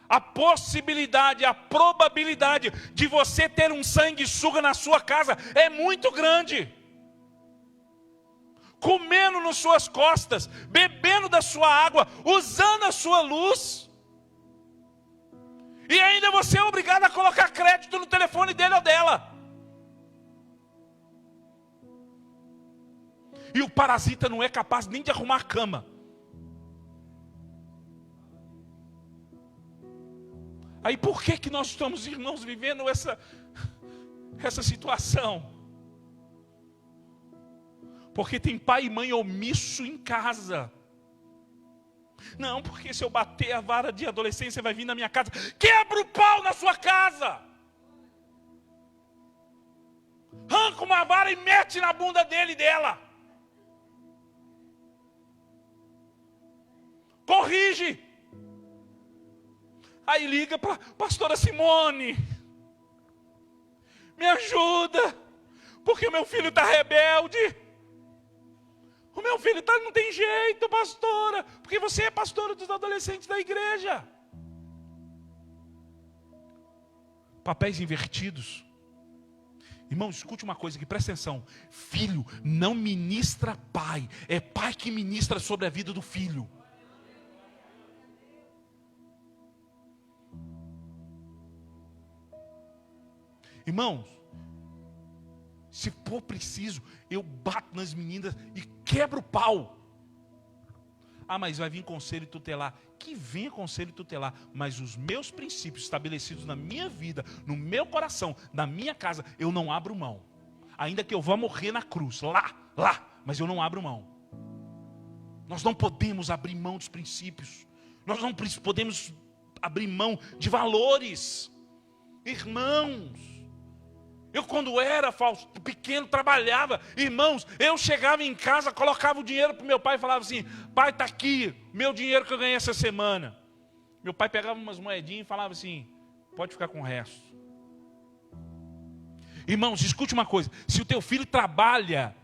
A: a possibilidade, a probabilidade de você ter um sanguessuga na sua casa é muito grande. Comendo nas suas costas, bebendo da sua água, usando a sua luz. E ainda você é obrigado a colocar crédito no telefone dele ou dela. E o parasita não é capaz nem de arrumar a cama. Aí por que nós estamos, irmãos, vivendo essa situação? Porque tem pai e mãe omisso em casa. Não, porque se eu bater a vara de adolescência vai vir na minha casa. Quebra o pau na sua casa. Arranca uma vara e mete na bunda dele e dela. Corrige. Aí liga para a pastora Simone. Me ajuda, porque o meu filho está rebelde. O meu filho não tem jeito, pastora, porque você é pastora dos adolescentes da igreja. Papéis invertidos. Irmão, escute uma coisa aqui, presta atenção. Filho não ministra pai, é pai que ministra sobre a vida do filho. Irmãos, se for preciso, eu bato nas meninas e quebro o pau. Ah, mas vai vir conselho tutelar. Que venha conselho tutelar, mas os meus princípios estabelecidos na minha vida, no meu coração, na minha casa, eu não abro mão. Ainda que eu vá morrer na cruz, lá, mas eu não abro mão. Nós não podemos abrir mão dos princípios. Nós não podemos abrir mão de valores. Irmãos, eu quando era pequeno trabalhava, irmãos, eu chegava em casa, colocava o dinheiro para o meu pai e falava assim: pai, está aqui, meu dinheiro que eu ganhei essa semana. Meu pai pegava umas moedinhas e falava assim: pode ficar com o resto. Irmãos, escute uma coisa, se o teu filho trabalha,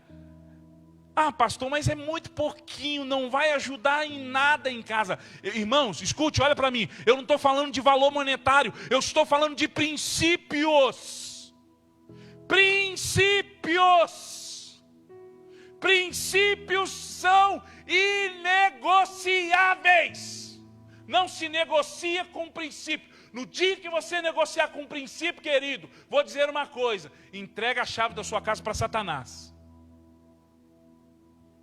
A: ah, pastor, mas é muito pouquinho, não vai ajudar em nada em casa. Irmãos, escute, olha para mim, eu não estou falando de valor monetário, eu estou falando de princípios. Princípios são inegociáveis. Não se negocia com princípio. No dia que você negociar com princípio, querido, vou dizer uma coisa: entrega a chave da sua casa para Satanás.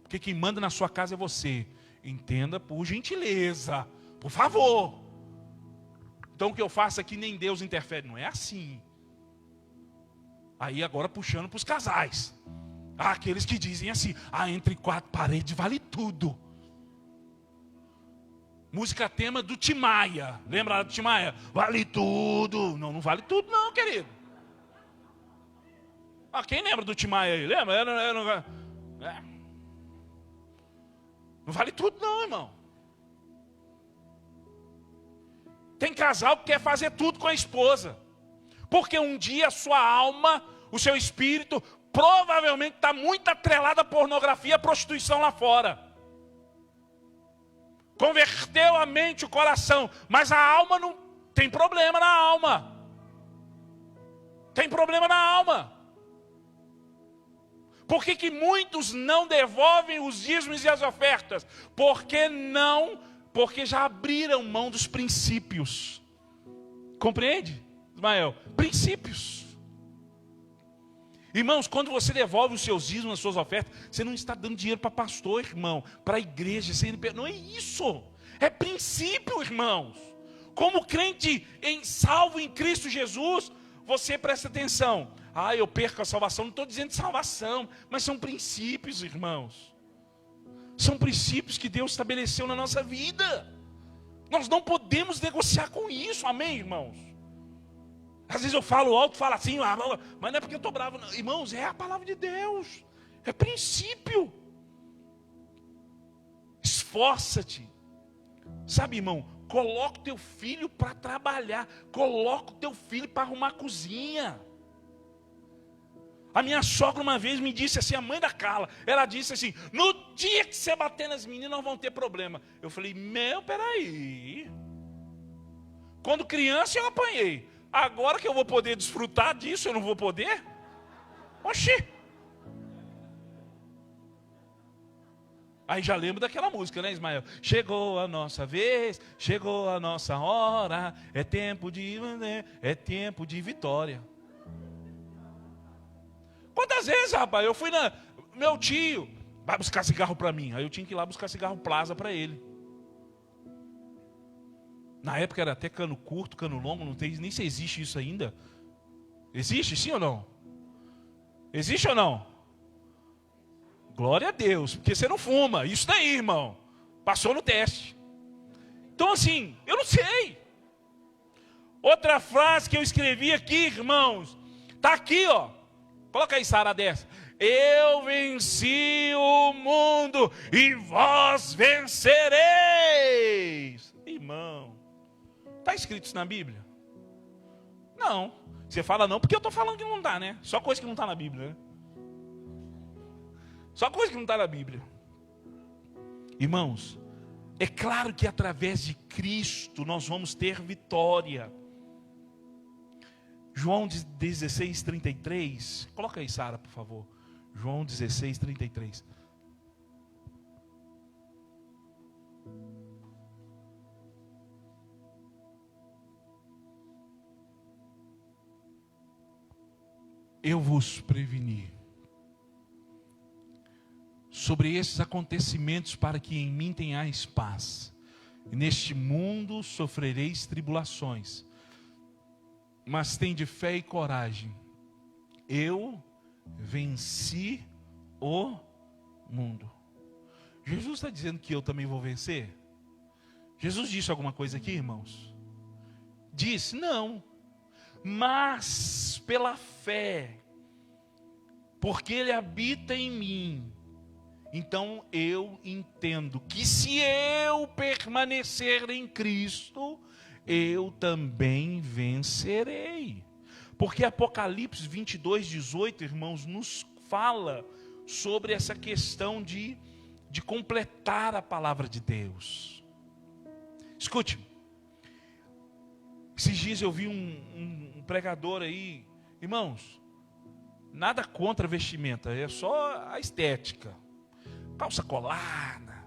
A: Porque quem manda na sua casa é você. Entenda por gentileza, por favor. Então o que eu faço aqui nem Deus interfere. Não é assim. Aí agora puxando para os casais. Aqueles que dizem assim: entre quatro paredes vale tudo. Música tema do Tim Maia. Lembra do Tim Maia? Vale tudo. Não vale tudo não, querido. Quem lembra do Tim Maia aí? Lembra? Não vale tudo não, irmão. Tem casal que quer fazer tudo com a esposa. Porque um dia a sua alma, o seu espírito provavelmente está muito atrelado à pornografia e à prostituição lá fora. Converteu a mente, o coração, mas a alma não tem problema na alma. Tem problema na alma. Por que muitos não devolvem os dízimos e as ofertas? Porque já abriram mão dos princípios. Compreende, Ismael? Princípios. Irmãos, quando você devolve os seus dízimos, as suas ofertas, você não está dando dinheiro para pastor, irmão, para a igreja, CNP. Não é isso. É princípio, irmãos. Como crente salvo em Cristo Jesus, você presta atenção. Eu perco a salvação. Não estou dizendo de salvação, mas são princípios, irmãos. São princípios que Deus estabeleceu na nossa vida. Nós não podemos negociar com isso, amém, irmãos? Às vezes eu falo alto, falo assim, mas não é porque eu estou bravo. Não. Irmãos, é a palavra de Deus. É princípio. Esforça-te. Sabe, irmão, coloca o teu filho para trabalhar. Coloca o teu filho para arrumar a cozinha. A minha sogra uma vez me disse assim, a mãe da Carla, ela disse assim, no dia que você bater nas meninas não vão ter problema. Eu falei, peraí. Quando criança eu apanhei. Agora que eu vou poder desfrutar disso, eu não vou poder? Oxi. Aí já lembro daquela música, né, Ismael? Chegou a nossa vez, chegou a nossa hora, é tempo de vitória. Quantas vezes, rapaz, eu fui meu tio vai buscar cigarro para mim, aí eu tinha que ir lá buscar cigarro Plaza para ele. Na época era até cano curto, cano longo, não tem nem se existe isso ainda. Existe, sim ou não? Existe ou não? Glória a Deus, porque você não fuma. Isso daí, irmão. Passou no teste. Então assim, eu não sei. Outra frase que eu escrevi aqui, irmãos. Está aqui, ó. Coloca aí, Sara, dessa. Eu venci o mundo e vós vencereis. Irmão. Está escrito isso na Bíblia? Não. Você fala não porque eu estou falando que não está, né? Só coisa que não está na Bíblia, né? Só coisa que não está na Bíblia. Irmãos, é claro que através de Cristo nós vamos ter vitória. João 16:33. Coloca aí, Sara, por favor. João 16:33. Eu vos preveni sobre esses acontecimentos para que em mim tenhais paz. E neste mundo sofrereis tribulações, mas tende fé e coragem. Eu venci o mundo. Jesus está dizendo que eu também vou vencer? Jesus disse alguma coisa aqui, irmãos? Disse, não. Mas pela fé, porque Ele habita em mim, então eu entendo que se eu permanecer em Cristo, eu também vencerei. Porque Apocalipse 22:18, irmãos, nos fala sobre essa questão de completar a palavra de Deus. Escute, esses dias eu vi um pregador aí, irmãos, nada contra a vestimenta, é só a estética. Calça colada,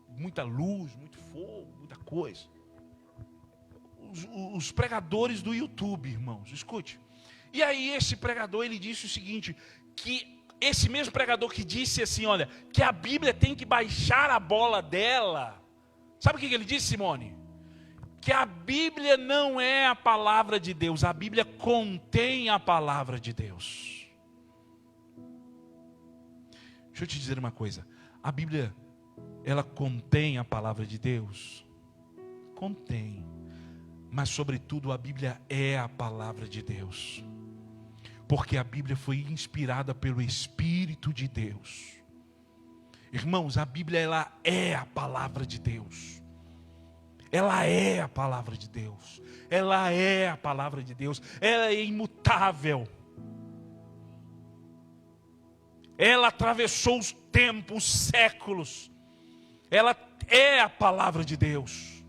A: muita luz, muito fogo, muita coisa. Os pregadores do YouTube, irmãos, escute. E aí esse pregador, ele disse o seguinte, que esse mesmo pregador que disse assim, olha, que a Bíblia tem que baixar a bola dela. Sabe o que ele disse, Simone? Que a Bíblia não é a palavra de Deus, a Bíblia contém a palavra de Deus. Deixa eu te dizer uma coisa, a Bíblia, ela contém a palavra de Deus? Contém, mas sobretudo a Bíblia é a palavra de Deus, porque a Bíblia foi inspirada pelo Espírito de Deus. Irmãos, a Bíblia, ela é a palavra de Deus. Ela é a palavra de Deus. Ela é a palavra de Deus. Ela é imutável. Ela atravessou os tempos, os séculos. Ela é a palavra de Deus.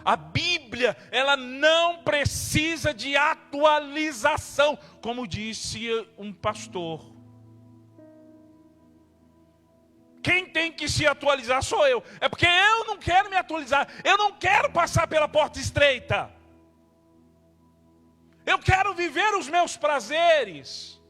A: A Bíblia, ela não precisa de atualização, como disse um pastor. Quem tem que se atualizar sou eu. É porque eu não quero me atualizar. Eu não quero passar pela porta estreita. Eu quero viver os meus prazeres.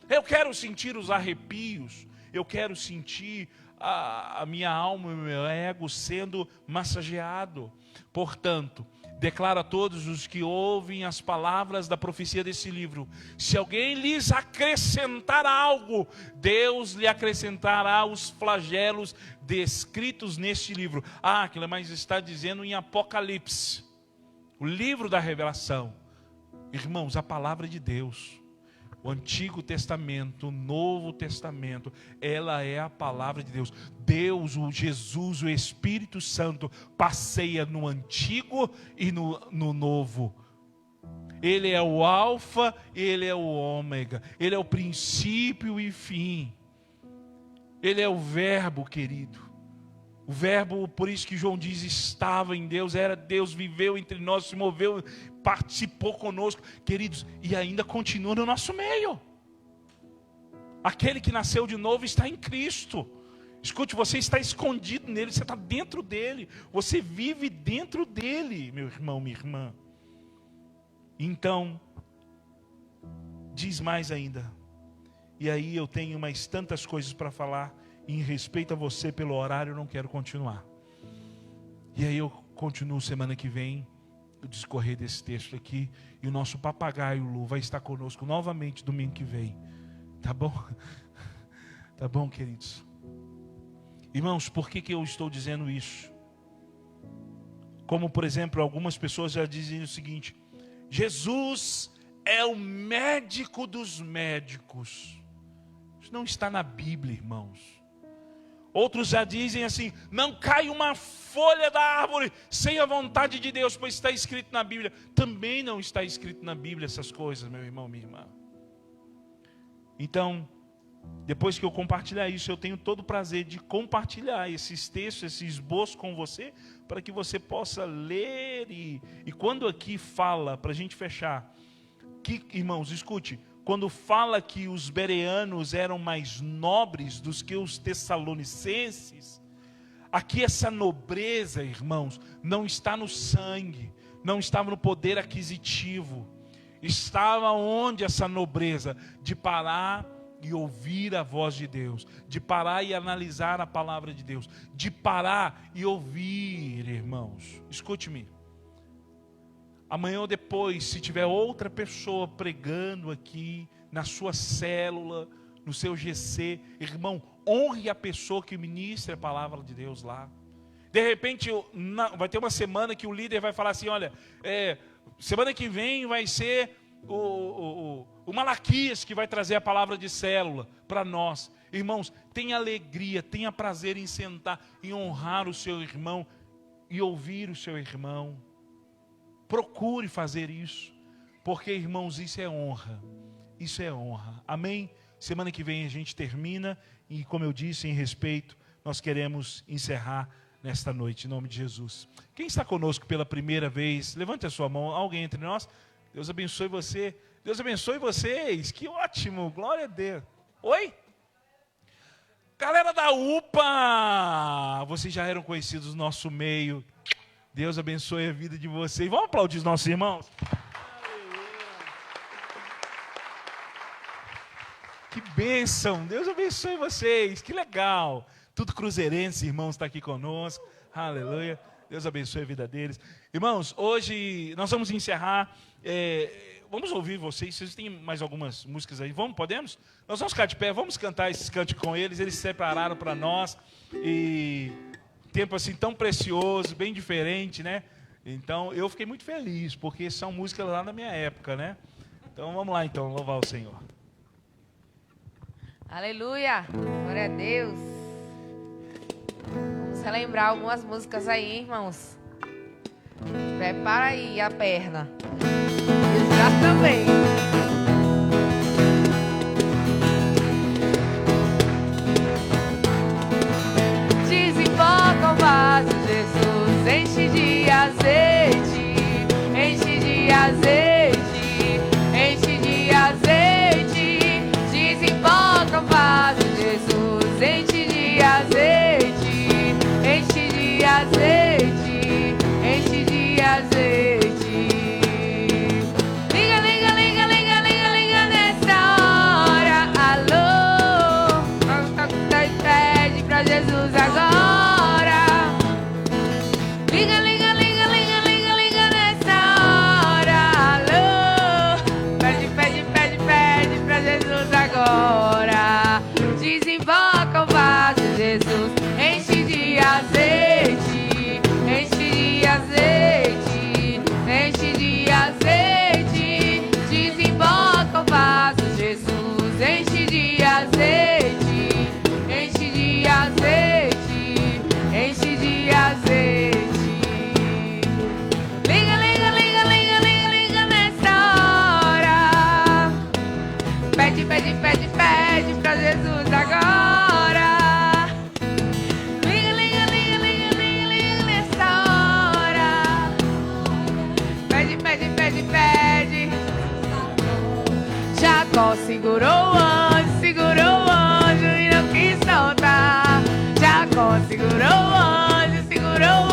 A: Eu quero sentir os arrepios. Eu quero sentir a minha alma e o meu ego sendo massageado. Portanto, declaro a todos os que ouvem as palavras da profecia desse livro: se alguém lhes acrescentar algo, Deus lhe acrescentará os flagelos descritos neste livro. Aquilo mais está dizendo em Apocalipse, o livro da revelação. Irmãos, a palavra de Deus, o Antigo Testamento, o Novo Testamento, ela é a palavra de Deus. Deus, o Jesus, o Espírito Santo passeia no Antigo e no Novo. Ele é o Alfa, Ele é o Ômega, Ele é o princípio e fim. Ele é o Verbo, querido. O Verbo, por isso que João diz, estava em Deus, era Deus, viveu entre nós, se moveu, participou conosco, queridos, e ainda continua no nosso meio. Aquele que nasceu de novo está em Cristo. Escute, você está escondido nele, você está dentro dele, você vive dentro dele, meu irmão, minha irmã. Então, diz mais ainda, e aí eu tenho mais tantas coisas para falar, e em respeito a você pelo horário, eu não quero continuar. E aí eu continuo semana que vem, o discorrer desse texto aqui, e o nosso papagaio Lu vai estar conosco novamente domingo que vem. Tá bom? Tá bom, queridos? Irmãos, por que eu estou dizendo isso? Como, por exemplo, algumas pessoas já dizem o seguinte: Jesus é o médico dos médicos. Isso não está na Bíblia, irmãos. Outros já dizem assim: não cai uma folha da árvore sem a vontade de Deus, pois está escrito na Bíblia. Também não está escrito na Bíblia essas coisas, meu irmão, minha irmã. Então, depois que eu compartilhar isso, eu tenho todo o prazer de compartilhar esses textos, esse esboço com você, para que você possa ler. E quando aqui fala, para a gente fechar, que, irmãos, escute, quando fala que os bereanos eram mais nobres do que os tessalonicenses, aqui essa nobreza, irmãos, não está no sangue, não estava no poder aquisitivo. Estava onde essa nobreza? De parar e ouvir a voz de Deus, de parar e analisar a palavra de Deus, de parar e ouvir, irmãos. Escute-me. Amanhã ou depois, se tiver outra pessoa pregando aqui, na sua célula, no seu GC, irmão, honre a pessoa que ministra a palavra de Deus lá. De repente, vai ter uma semana que o líder vai falar assim: olha, semana que vem vai ser o Malaquias que vai trazer a palavra de célula para nós. Irmãos, tenha alegria, tenha prazer em sentar, em honrar o seu irmão e ouvir o seu irmão. Procure fazer isso, porque, irmãos, isso é honra. Isso é honra. Amém? Semana que vem a gente termina e, como eu disse, em respeito, nós queremos encerrar nesta noite, em nome de Jesus. Quem está conosco pela primeira vez, levante a sua mão. Alguém entre nós? Deus abençoe você. Deus abençoe vocês. Que ótimo, glória a Deus. Oi? Galera da UPA, vocês já eram conhecidos no nosso meio. Deus abençoe a vida de vocês. Vamos aplaudir os nossos irmãos? Que bênção. Deus abençoe vocês. Que legal. Tudo cruzeirense, irmãos, está aqui conosco. Aleluia. Deus abençoe a vida deles. Irmãos, hoje nós vamos encerrar. Vamos ouvir vocês. Vocês têm mais algumas músicas aí? Vamos? Podemos? Nós vamos ficar de pé. Vamos cantar esses cânticos com eles. Eles separaram para nós. E tempo assim tão precioso, bem diferente, né? Então eu fiquei muito feliz, porque são músicas lá da minha época, né? Então vamos lá então, louvar o Senhor.
B: Aleluia, glória a Deus. Vamos relembrar algumas músicas aí, irmãos. Prepara aí a perna. E os braços também.
D: enche de azeite, enche de azeite, enche de azeite. Liga, liga, liga, liga, liga, liga nessa hora. Alô, pede pra Jesus agora. Liga, liga, liga, liga, liga, liga nessa hora. Alô, pede, pede, pede, pede pra Jesus agora. Desemboca o vaso, Jesus, enche de azeite, enche de azeite, enche de azeite. Desemboca o vaso, Jesus, enche de azeite, enche de azeite, enche de azeite. Liga, liga, liga, liga, liga, liga nessa hora. Pede, pede, pede, pede pra Jesus agora. Liga, liga, liga, liga, liga, liga nessa hora. Pede, pede, pede, pede. Jacó segurou o anjo e não quis soltar. Jacó segurou o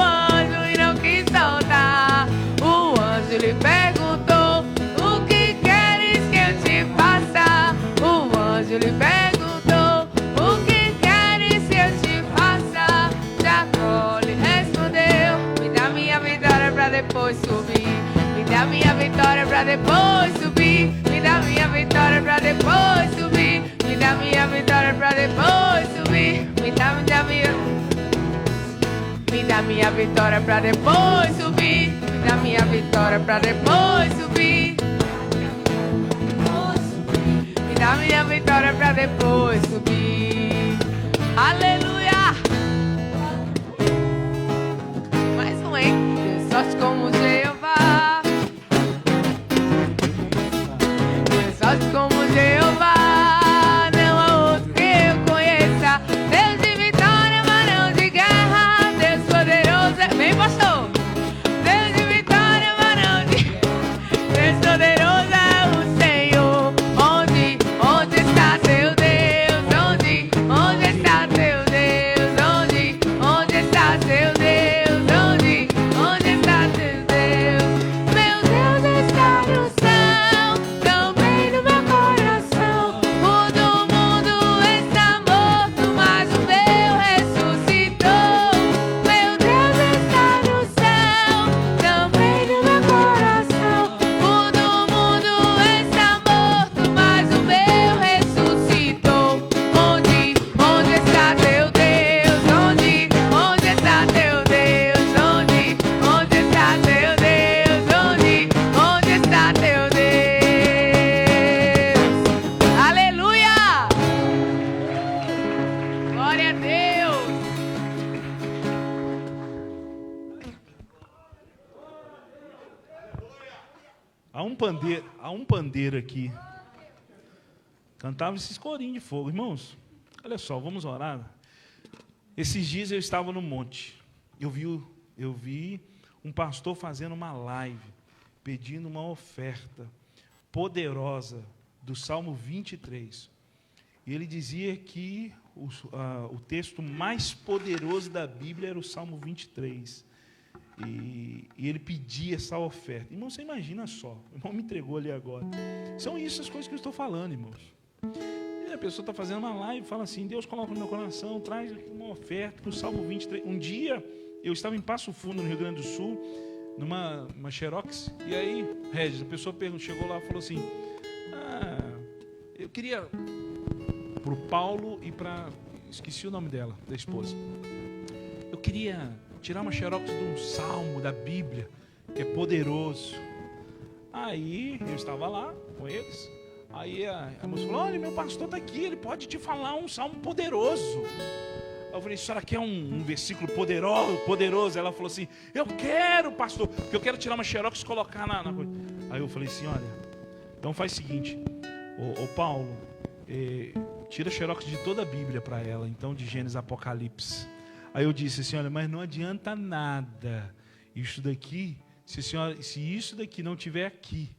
D: anjo e não quis soltar. O anjo lhe perguntou: o que queres que eu te faça? O anjo lhe perguntou: o que queres que eu te faça? Jacó lhe respondeu: me dá minha vitória pra depois subir. Me dá minha vitória pra depois subir. Me dá minha vitória pra depois subir. Me dá minha vitória pra depois subir. Me dá minha vitória pra depois subir. Me dá minha vitória pra depois subir. Me dá minha vitória pra depois subir. Aleluia! Mais um, hein? Deus sorte como Jeová. Deus sorte como Jeová. Não há outro que eu conheça. Deus de vitória, mas não de guerra. Deus poderoso é... Vem, pastor! Deus de vitória, mas não de... Deus poderoso é o Senhor. Onde está teu Deus? Onde está teu Deus? Onde está teu Deus? Onde está teu Deus? Meu Deus está no céu, também no meu coração. O do mundo está morto, mas o meu ressuscitou. Meu Deus está no céu, também no meu coração. O do mundo está morto, mas o meu ressuscitou. Onde está teu Deus? Onde está teu Deus? Onde está teu Deus? Onde está teu Deus? Aleluia! Glória a Deus!
A: Há um pandeiro aqui. Cantava esses corinhos de fogo. Irmãos, olha só, vamos orar. Esses dias eu estava no monte. Eu vi um pastor fazendo uma live, pedindo uma oferta poderosa do Salmo 23. E ele dizia que o texto mais poderoso da Bíblia era o Salmo 23. E ele pedia essa oferta. Irmão, você imagina só. O irmão me entregou ali agora. São isso as coisas que eu estou falando, irmãos. E a pessoa está fazendo uma live e fala assim: Deus coloca no meu coração, traz uma oferta para o Salmo 23. Um dia, eu estava em Passo Fundo, no Rio Grande do Sul, numa Xerox. E aí, Regis, a pessoa chegou lá e falou assim: eu queria para o Paulo e para... Esqueci o nome dela, da esposa. Eu queria tirar uma xerox de um salmo da Bíblia, que é poderoso. Aí, eu estava lá com eles. Aí a moça falou: olha, meu pastor está aqui, ele pode te falar um salmo poderoso. Eu falei: a senhora quer um versículo poderoso? Ela falou assim: eu quero, pastor, porque eu quero tirar uma xerox e colocar na coisa. Aí eu falei assim: olha, então faz o seguinte, ô Paulo, tira xerox de toda a Bíblia para ela, então de Gênesis a Apocalipse. Aí eu disse assim: olha, mas não adianta nada isso daqui, se isso daqui não tiver aqui.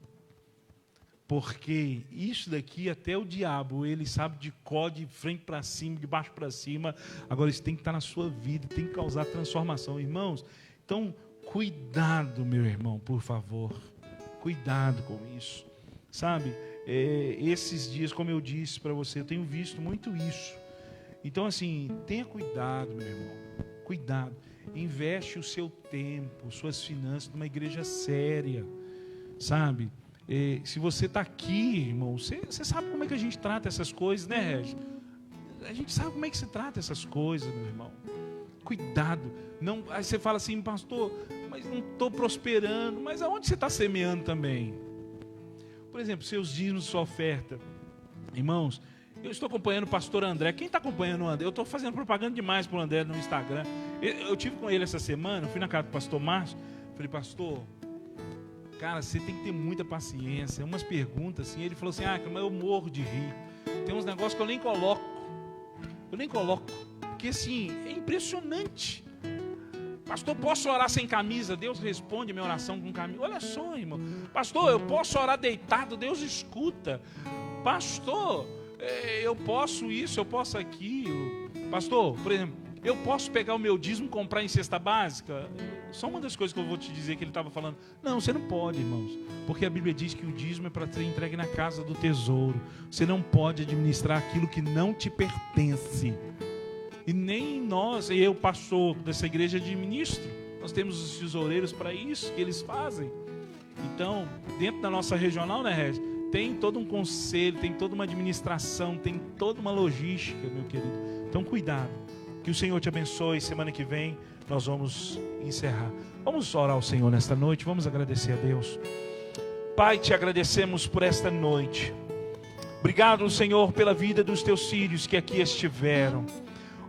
A: Porque isso daqui, até o diabo, ele sabe de cor, de frente para cima, de baixo para cima. Agora isso tem que estar na sua vida, tem que causar transformação. Irmãos, então, cuidado, meu irmão, por favor. Cuidado com isso. Sabe, esses dias, como eu disse para você, eu tenho visto muito isso. Então, assim, tenha cuidado, meu irmão. Cuidado. Investe o seu tempo, suas finanças numa igreja séria. Sabe? Se você está aqui, irmão, você sabe como é que a gente trata essas coisas, né, Regis? A gente sabe como é que se trata essas coisas, meu irmão. Cuidado. Não, aí você fala assim, pastor, mas não estou prosperando. Mas aonde você está semeando também? Por exemplo, seus dízimos, sua oferta. Irmãos, eu estou acompanhando o pastor André. Quem está acompanhando o André? Eu estou fazendo propaganda demais para o André no Instagram. Eu tive com ele essa semana, fui na casa do pastor Márcio. Falei, pastor, cara, você tem que ter muita paciência. Umas perguntas assim. Ele falou assim, mas eu morro de rir. Tem uns negócios que eu nem coloco. Porque assim, é impressionante. Pastor, posso orar sem camisa? Deus responde a minha oração com camisa. Olha só, irmão. Pastor, eu posso orar deitado? Deus escuta. Pastor, eu posso isso, eu posso aquilo. Pastor, por exemplo, eu posso pegar o meu dízimo e comprar em cesta básica? Só uma das coisas que eu vou te dizer que ele estava falando. Não, você não pode, irmãos. Porque a Bíblia diz que o dízimo é para ser entregue na casa do tesouro. Você não pode administrar aquilo que não te pertence. E nem nós, eu, pastor dessa igreja, administro. Nós temos os tesoureiros para isso, que eles fazem. Então, dentro da nossa regional, né, Regis, tem todo um conselho, tem toda uma administração, tem toda uma logística, meu querido. Então, cuidado. Que o Senhor te abençoe. Semana que vem nós vamos encerrar. Vamos orar ao Senhor nesta noite. Vamos agradecer a Deus. Pai, te agradecemos por esta noite. Obrigado, Senhor, pela vida dos teus filhos que aqui estiveram.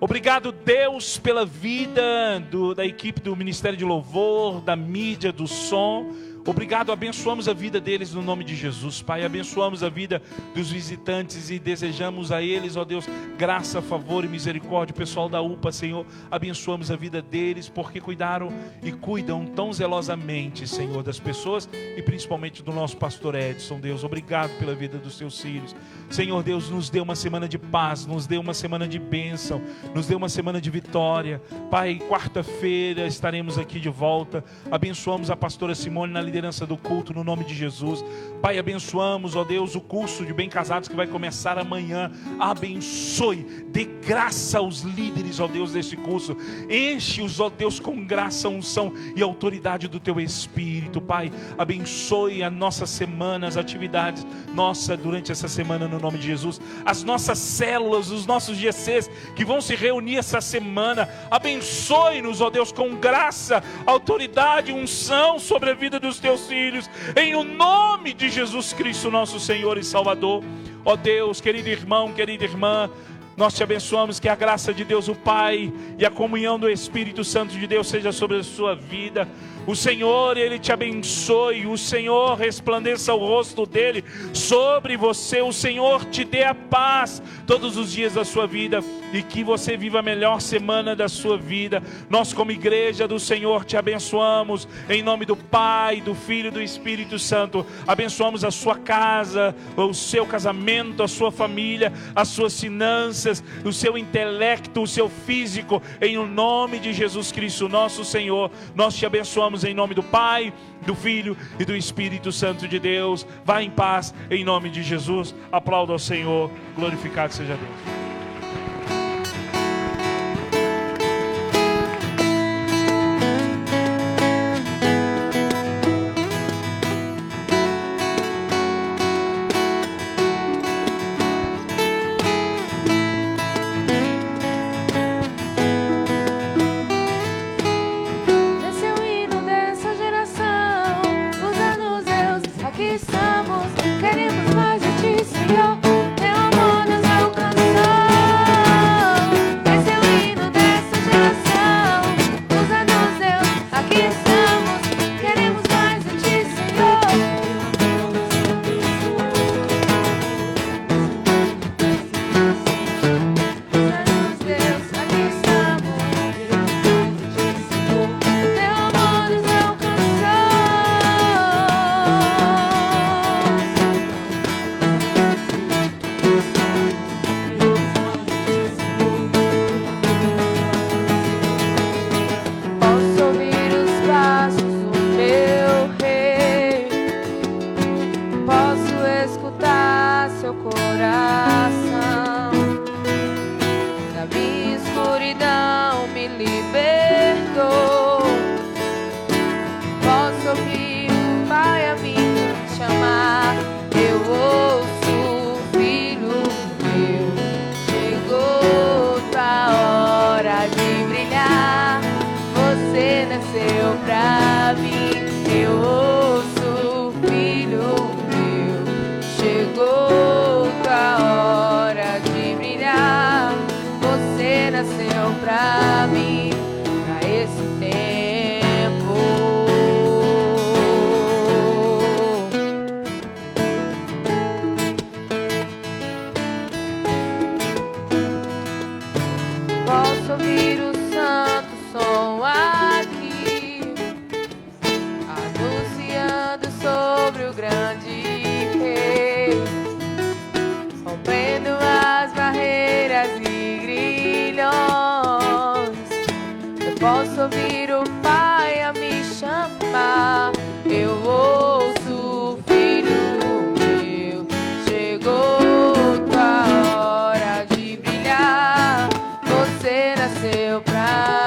A: Obrigado, Deus, pela vida da equipe do Ministério de Louvor, da mídia, do som. Obrigado, abençoamos a vida deles no nome de Jesus, Pai. Abençoamos a vida dos visitantes e desejamos a eles, ó Deus, graça, favor e misericórdia. O pessoal da UPA, Senhor, abençoamos a vida deles, porque cuidaram e cuidam tão zelosamente, Senhor, das pessoas e principalmente do nosso pastor Edson, Deus. Obrigado pela vida dos teus filhos. Senhor Deus, nos dê uma semana de paz, nos dê uma semana de bênção, nos dê uma semana de vitória. Pai, quarta-feira estaremos aqui de volta. Abençoamos a pastora Simone na liderança do culto, no nome de Jesus. Pai, abençoamos, ó Deus, o curso de Bem Casados que vai começar amanhã. Abençoe, dê graça aos líderes, ó Deus, desse curso. Enche-os, ó Deus, com graça, unção e autoridade do teu Espírito. Pai, abençoe a nossa semana, as atividades nossa durante essa semana, no nome de Jesus. As nossas células, os nossos GCs que vão se reunir essa semana. Abençoe-nos, ó Deus, com graça, autoridade, unção sobre a vida dos teus filhos, em o nome de Jesus Cristo, nosso Senhor e Salvador. Ó Deus, querido irmão, querida irmã, nós te abençoamos, que a graça de Deus o Pai e a comunhão do Espírito Santo de Deus seja sobre a sua vida. O Senhor, Ele te abençoe. O Senhor resplandeça o rosto dEle sobre você. O Senhor te dê a paz todos os dias da sua vida e que você viva a melhor semana da sua vida. Nós, como igreja do Senhor, te abençoamos em nome do Pai, do Filho e do Espírito Santo. Abençoamos a sua casa, o seu casamento, a sua família, as suas finanças, o seu intelecto, o seu físico, em o nome de Jesus Cristo, nosso Senhor. Nós te abençoamos em nome do Pai, do Filho e do Espírito Santo de Deus. Vá em paz, em nome de Jesus. Aplauda ao Senhor. Glorificado seja Deus.
D: Estamos, queremos mais de ti, Senhor. Teu amor nos alcançou. escravidão me libertou. Posso ouvir o Pai a me chamar. Eu ouço, filho meu. Chegou tua hora de brilhar. Você nasceu pra mim. Eu ouço, filho meu. Chegou tua hora de brilhar. Você nasceu pra mim, pra esse tempo. Posso ouvir o santo som aqui, anunciando sobre o grande rei, rompendo as barreiras e grilhões. Eu posso ouvir o Pai a me chamar. Eu ouço, filho meu. Chegou tua hora de brilhar. Você nasceu pra